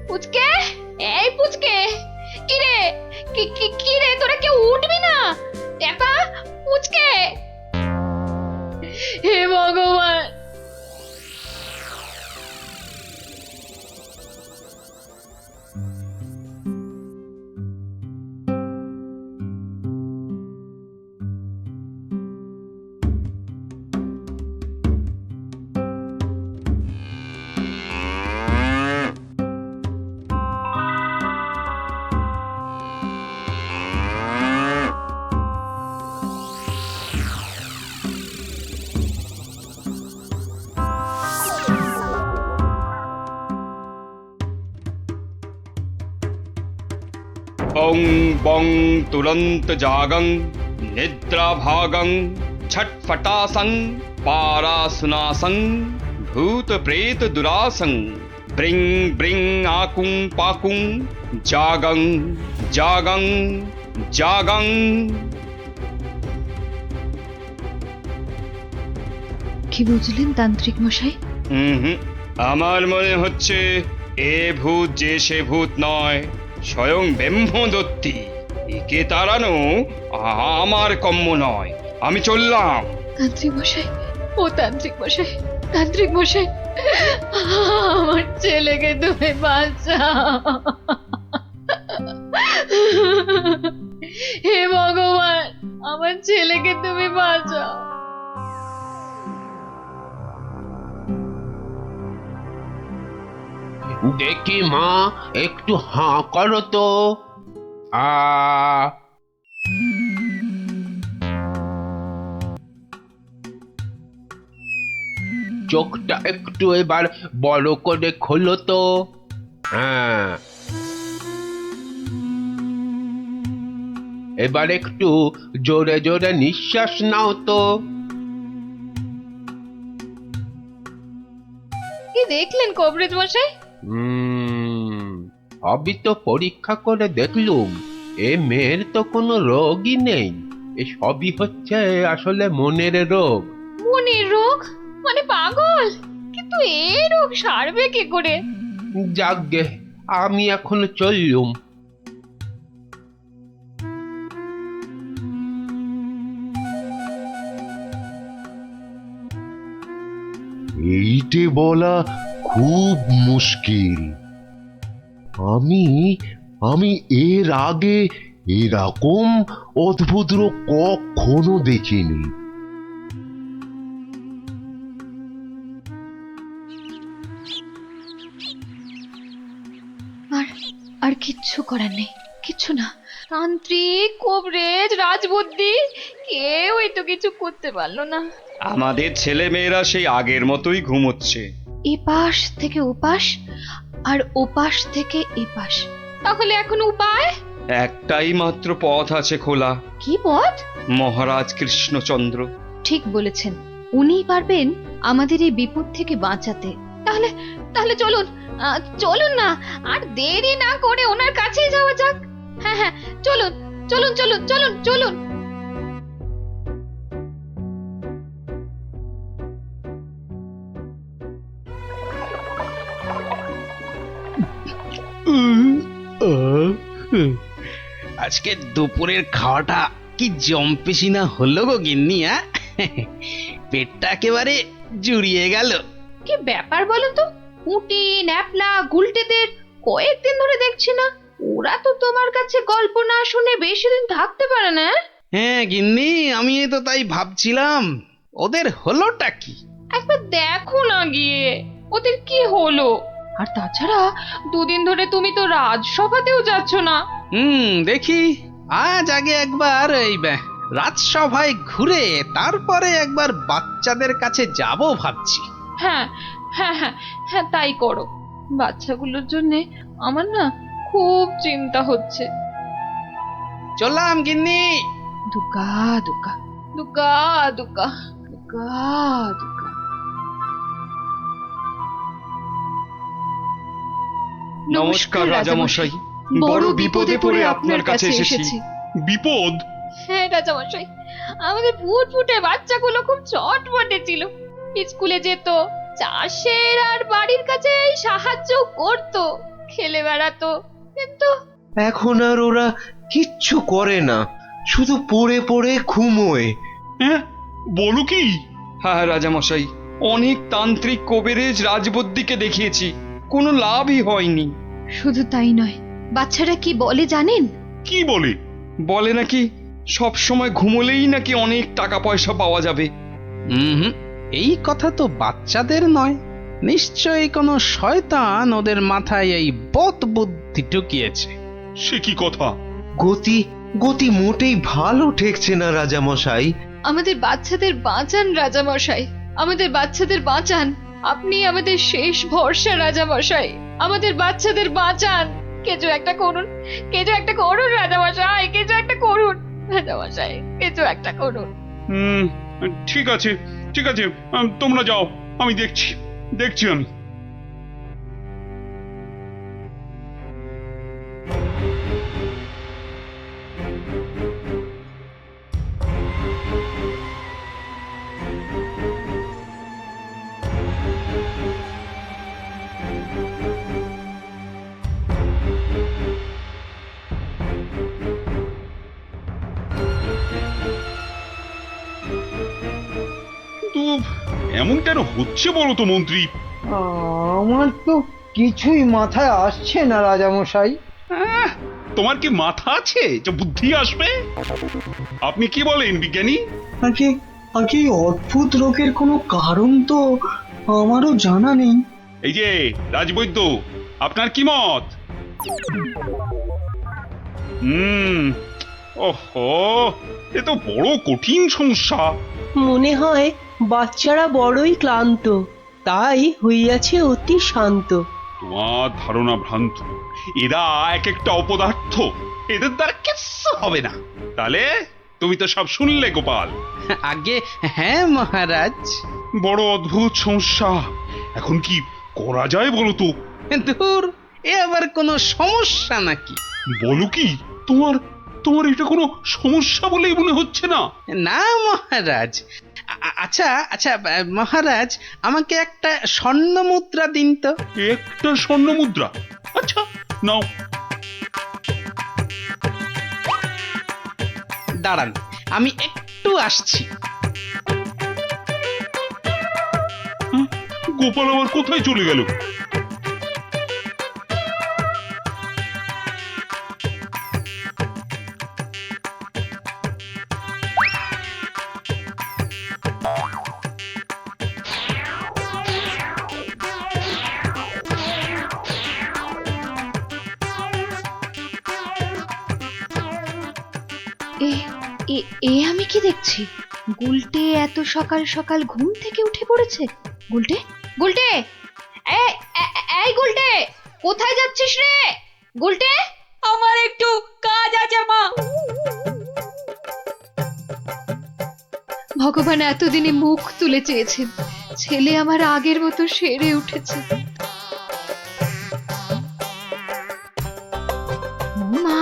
পুচকে, এই পুচকে, কি রে কি রে, তোরা কেউ উঠবি না? টেপা, পুচকে, হে ভগবান। বং বং তুরন্ত জাগং নিদ্রা ভাগং ছটফটাসং পারাসুনাসং ভূত প্রেত দুরাসং ব্রিং ব্রিং আকুং পাকুং জাগং জাগং জাগং। কি বুঝলেন তান্ত্রিক মশাই? আমার মনে হচ্ছে এ ভূত যে সে ভূত নয়, স্বয়ং ব্রহ্মদত্তী। একে তাড়ানো আমার কম্য নয়, আমি চললাম। তান্ত্রিক মশাই, ও তান্ত্রিক মশাই, তান্ত্রিক মশাই, আমার ছেলেকে তুমি বাঁচাও। হে ভগবান, আমার ছেলেকে তুমি বাঁচাও। দেখি মা, একটু হাঁ করো তো। চোখটা একটু এবার বড় করে খোলো তো। হ্যাঁ, এবার একটু জোরে জোরে নিঃশ্বাস নাও তো। কি দেখলেন কবরেজ মশাই? সবই তো পরীক্ষা করে দেখলুম, এ মেয়ের তো কোনো রোগই নেই। এ সবই হচ্ছে আসলে মনের রোগ। মনের রোগ মানে পাগল? কিন্তু এই রোগ সারবে কি করে? যাকগে, আমি এখন চললুম। এইটে বলা খুব মুশকিল। আমি এর আগে এরকম অদ্ভুত রোগ কখনো দেখিনি। আর কিচ্ছু করার নেই, কিচ্ছু না, তান্ত্রিক, কবরেজ, রাজবুদ্ধি কেউই তো কিছু করতে পারলো না। আমাদের ছেলে মেয়েরা সেই আগের মতোই ঘুমোচ্ছে। এপাশ থেকে ওপাশ আর ওপাশ থেকে এপাশ, তাহলে এখন উপায়? একটাই মাত্র পথ আছে খোলা, কি পথ? মহারাজ কৃষ্ণচন্দ্র। ঠিক বলেছেন, উনিই পারবেন আমাদের এই বিপদ থেকে বাঁচাতে। তাহলে তাহলে চলুন, চলুন না, আর দেরি না করে ওনার কাছেই যাওয়া যাক। হ্যাঁ হ্যাঁ, চলুন চলুন চলুন চলুন চলুন। আজকে দুপুরের খাওয়াটা কি জম্পেশি না হলো গো গিন্নি, পেটটা একেবারে জুড়িয়ে গেল। কি ব্যাপার বলুন তো? পুঁটি, ন্যাপলা, গুলটেদের কয়েকদিন ধরে দেখছি না। ওরা তো তোমার কাছে গল্প না শুনে বেশি দিন থাকতে পারে না। হ্যাঁ গিন্নি, আমি তো তাই ভাবছিলাম ওদের হলোটা কি। একবার দেখো না গিয়ে ওদের কি হলো। আর তাছাড়া দুদিন ধরে তুমি তো রাজসভাতেও যাচ্ছ না। দেখি আজ আগে একবার এই রাজসভায় ঘুরে তারপরে একবার বাচ্চাদের কাছে যাব ভাবছি। হ্যাঁ হ্যাঁ হ্যাঁ হ্যাঁ, তাই করো। বাচ্চাগুলোর জন্য আমার না খুব চিন্তা হচ্ছে। চললাম গিন্নি। দুগা দুগা দুগা দুগা দুগা দুগা। নমস্কার রাজামশাই, বড় বিপদে পড়ে আপনার কাছে এসেছি। বিপদ? হ্যাঁ রাজামশাই, আমাদের ফুটফুটে বাচ্চাগুলো খুব চটপটে ছিল। স্কুলে যেত, চাষের আর বাড়ির কাছে সাহায্য করত, খেলে বেড়াতো, কিন্তু এখন আর ওরা কিচ্ছু করে না, শুধু পড়ে পড়ে ঘুমোয়। হ্যাঁ বলো কি? হ্যাঁ রাজামশাই, অনেক তান্ত্রিক, কবিরাজ, রাজবুদ্ধিকে দেখিয়েছি, কোনো লাভই হয়নি। শুধু তাই নয়, বাচ্চারা কি বলে জানেন? কি বলে? বলে নাকি সব সময় ঘুমোলেই নাকি অনেক টাকা পয়সা পাওয়া যাবে। এই কথা তো বাচ্চাদের নয়, নিশ্চয়ই কোনো শয়তান ওদের মাথায় এই বদ বুদ্ধি ঢুকিয়েছে। সে কি কথা? গতি গতি মোটেই ভালো ঠেকছে না রাজামশাই। আমাদের বাচ্চাদের বাঁচান রাজামশাই, আমাদের বাচ্চাদের বাঁচান। আপনি আমাদের শেষ ভরসা রাজামশাই, আমাদের বাচ্চাদের বাঁচান। কিছু একটা করুন, কিছু একটা করুন রাজামশাই, কিছু একটা করুন রাজামশাই, কিছু একটা করুন। ঠিক আছে ঠিক আছে, তোমরা যাও, আমি দেখছি দেখছি আমি। এমন কেন হচ্ছে বলো তো মন্ত্রী? আমার তো কিছুই মাথায় আসছে না রাজামশাই। তোমার কি মাথা আছে যে বুদ্ধি আসবে? আপনি কি বলেন বিজ্ঞানী? আগে আগে অদ্ভুত রোগের কোনো কারণ তো আমারও জানা নেই। এই যে রাজবৈদ্য, আপনার কি মত? ওহো, এ তো বড় কঠিন সমস্যা। মনে হয় বাচ্চারা বড়ই ক্লান্ত, তাই হইয়াছে অতি শান্ত। তোমার ধারণা ভ্রান্ত, এরা এক একটা অপদার্থ, এদের দ্বারা কিচ্ছু হবে না। তাহলে তুমি তো সব শুনলে গোপাল। আগে হ্যাঁ মহারাজ। বড় অদ্ভুত সমস্যা, এখন কি করা যায় বলো তো? দূর, এ আবার কোনো সমস্যা নাকি? বলো কি, তোমার তোমার এটা কোনো সমস্যা বলেই মনে হচ্ছে না? না মহারাজ। আচ্ছা আচ্ছা মহারাজ, আমাকে একটা স্বর্ণ মুদ্রা দিন তো। একটা স্বর্ণ মুদ্রা? আচ্ছা নাও। দাঁড়ান, আমি একটু আসছি। গোপাল আবার কোথায় চলে গেল? এ আমি কি দেখছি? গুলটে এত সকাল সকাল ঘুম থেকে উঠে পড়েছে। গুলটে, গুলটে, এই গুলটে, কোথায় যাচ্ছিস রে? গুলটে, আমার একটু কাজ আছে মা। ভগবান এতদিনে মুখ তুলে চেয়েছেন, ছেলে আমার আগের মতো সেরে উঠেছে। মা,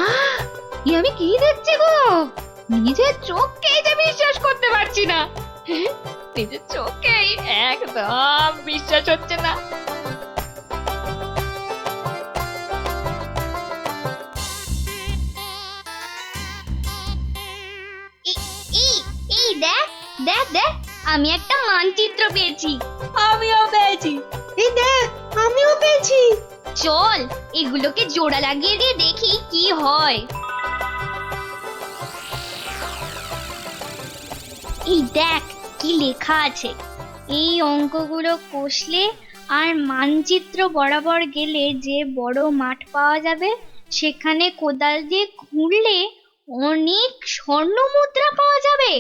এ আমি কি দেখছি গো? নিজের চোখকেই যে বিশ্বাস করতে পারছি না। নিজের চোখেই একদম বিশ্বাস হচ্ছে না। এই দেখ দেখ দেখ, আমি একটা মানচিত্র পেয়েছি। আমিও পেয়েছি। এই দেখ, আমিও পেয়েছি। চল এগুলোকে জোড়া লাগিয়ে দিয়ে দেখি কি হয়। এই দেখ কি লেখা আছে। এই অঙ্কগুলো কষলে আর মানচিত্র বরাবর গেলে যে বড় মাঠ পাওয়া যাবে, সেখানে কোদাল দিয়ে খুঁড়লে অনেক স্বর্ণ মুদ্রা পাওয়া যাবে।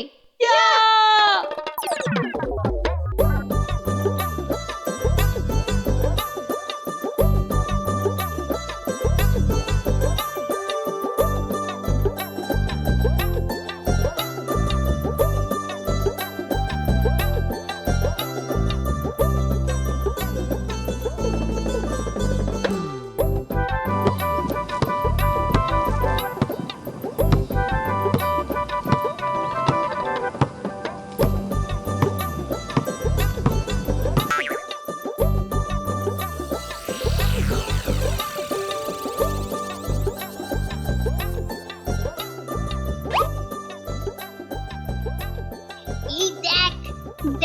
এই দেখ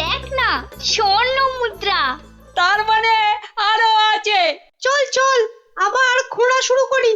দেখ না, স্বর্ণ মুদ্রা। তার মানে আরো আছে। চল চল আবার খোঁড়া শুরু করি।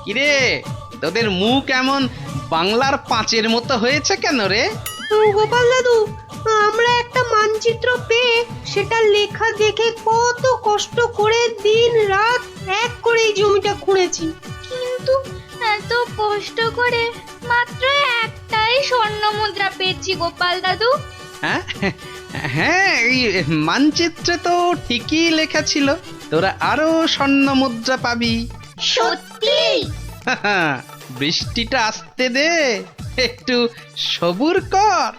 কিরে, তোদের মুখ এমন বাংলার পাঁচের মতো হয়েছে কেন রে? গোপাল দাদু, আমরা একটা মানচিত্র পেয়ে সেটা লেখা দেখে কত কষ্ট করে দিন রাত এক করে এই জমিটা খুঁড়েছি, কিন্তু এত কষ্ট করে মাত্র একটাই স্বর্ণ মুদ্রা পেয়েছি গোপাল দাদু। হ্যাঁ হ্যাঁ, এই মানচিত্রে তো ঠিকই লেখা ছিল তোরা আরো স্বর্ণ মুদ্রা পাবি। সত্যি? বৃষ্টিটা আসতে দে, একটু সবুর কর।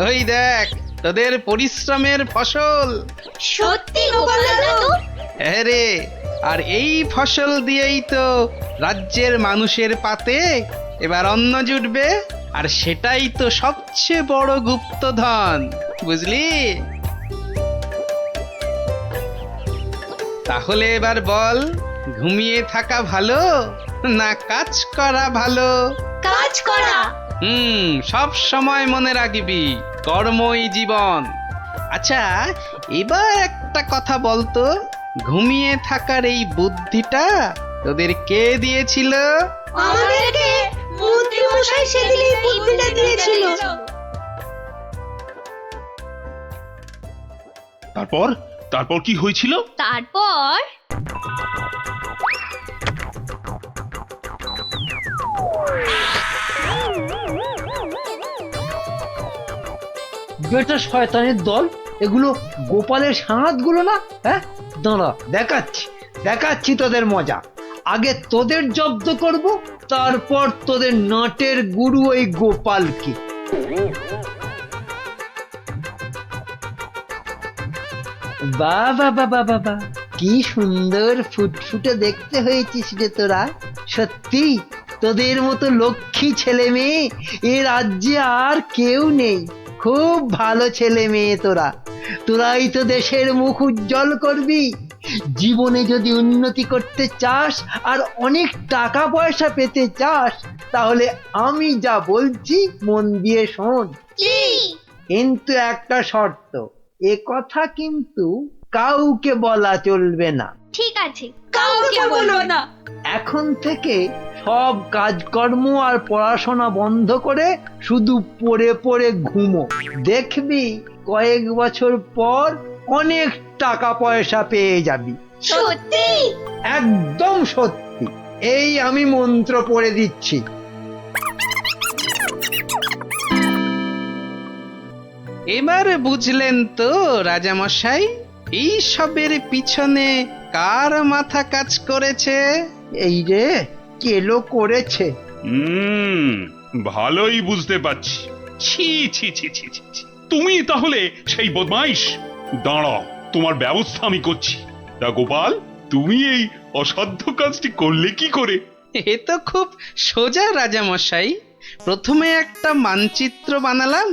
ওই দেখ তোদের পরিশ্রমের ফসল। সত্যি গোপাল দাদু? হ্যাঁ রে, আর এই ফসল দিয়েই তো রাজ্যের মানুষের পাতে এবার অন্ন জুটবে, আর সেটাই তো সবচেয়ে বড় গুপ্তধন, বুঝলি? তাহলে এবার বল, ঘুমিয়ে থাকা ভালো না কাজ করা ভালো? কাজ করা। সব সময় মনে রাখবি, কর্মই জীবন। আচ্ছা, এবার একটা কথা বলতো, ঘুমিয়ে থাকার এই বুদ্ধিটা তোদের কে দিয়েছিল? আমাদেরকে মন্ত্রী মশাই সেদিন এই বুদ্ধিটা দিয়েছিল। তারপর তারপর কি হয়েছিল? তারপর বেটা শয়তানের দল, এগুলো গোপালের সাঁড়াতগুলো না? হ্যাঁ, দাঁড়া দেখাচ্ছি দেখাচ্ছি তোদের মজা। আগে তোদের জব্দ করব, তারপর তোদের নাটের গুরু ওই গোপালকে। বাবা বাবা বাবা, কি সুন্দর ফুটফুটে দেখতে হয়েছিস রে তোরা। সত্যি তোদের মতো লক্ষ্মী ছেলে মেয়ে এ রাজ্যে আর কেউ নেই। খুব ভালো ছেলে মেয়ে তোরা, তোরাই তো দেশের মুখ উজ্জ্বল করবি। জীবনে যদি উন্নতি করতে চাস আর অনেক টাকা পয়সা পেতে চাস, তাহলে আমি যা বলছি মন দিয়ে শোন। কিন্তু একটা শর্ত, এ কথা কিন্তু কাউকে বলা চলবে না। ঠিক আছে, কাউকে বলবো না। এখন থেকে সব কাজকর্ম আর পড়াশোনা বন্ধ করে শুধু পড়ে পড়ে ঘুমো। দেখবি কয়েক বছর পর অনেক টাকা পয়সা পেয়ে যাবি। সত্যি? একদম সত্যি। এই আমি মন্ত্র পড়ে দিচ্ছি। এবার বুঝলেন তো রাজামশাই, এই সবের পিছনে কার মাথা কাজ করেছে? এই রে, কেলো করেছে। ভালোই বুঝতে পারছি। ছি ছি ছি ছি ছি ছি। তুমি তাহলে সেই বদমাইশ। দাঁড়াও, তোমার ব্যবস্থা আমি করছি। তা গোপাল, তুমি এই অসাধ্য কাজটি করলে কি করে? এ তো খুব সোজা রাজামশাই। প্রথমে একটা মানচিত্র বানালাম,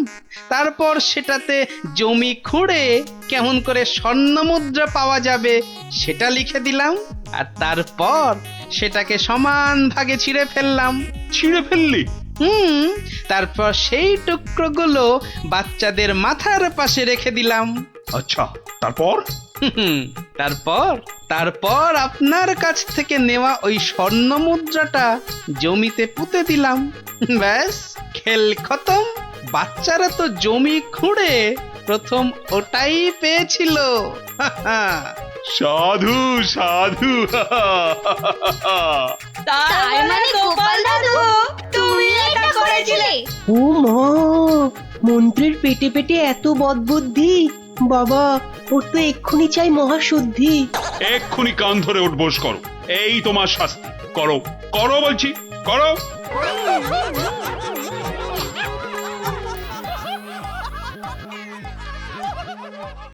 তারপর সেটাতে জমি খুঁড়ে কেমন করে স্বর্ণমুদ্রা পাওয়া যাবে সেটা লিখে দিলাম, আর তারপর সেটাকে সমান ভাগে ছিঁড়ে ফেললাম। ছিঁড়ে ফেললে? তারপর সেই টুকরোগুলো বাচ্চাদের মাথার পাশে রেখে দিলাম। আচ্ছা, তারপর? তারপর তারপর আপনার কাছ থেকে নেওয়া ওই স্বর্ণ মুদ্রাটা জমিতে পুঁতে দিলাম। ব্যাস, খেল খতম। বাচ্চারা তো জমি খুঁড়ে প্রথম ওটাই পেয়েছিল। সাধু সাধু। তার মানে গোপাল দাদু তুমি এটা করেছিলে? ও মা, মন্ত্রীর পেটে পেটে এত বদবুদ্ধি! বাবা, ওর তো এক্ষুনি চাই মহাশুদ্ধি। এক্ষুনি কান ধরে উঠবোস করো। এই তোমার শাস্তি। করো করো বলছি, করো।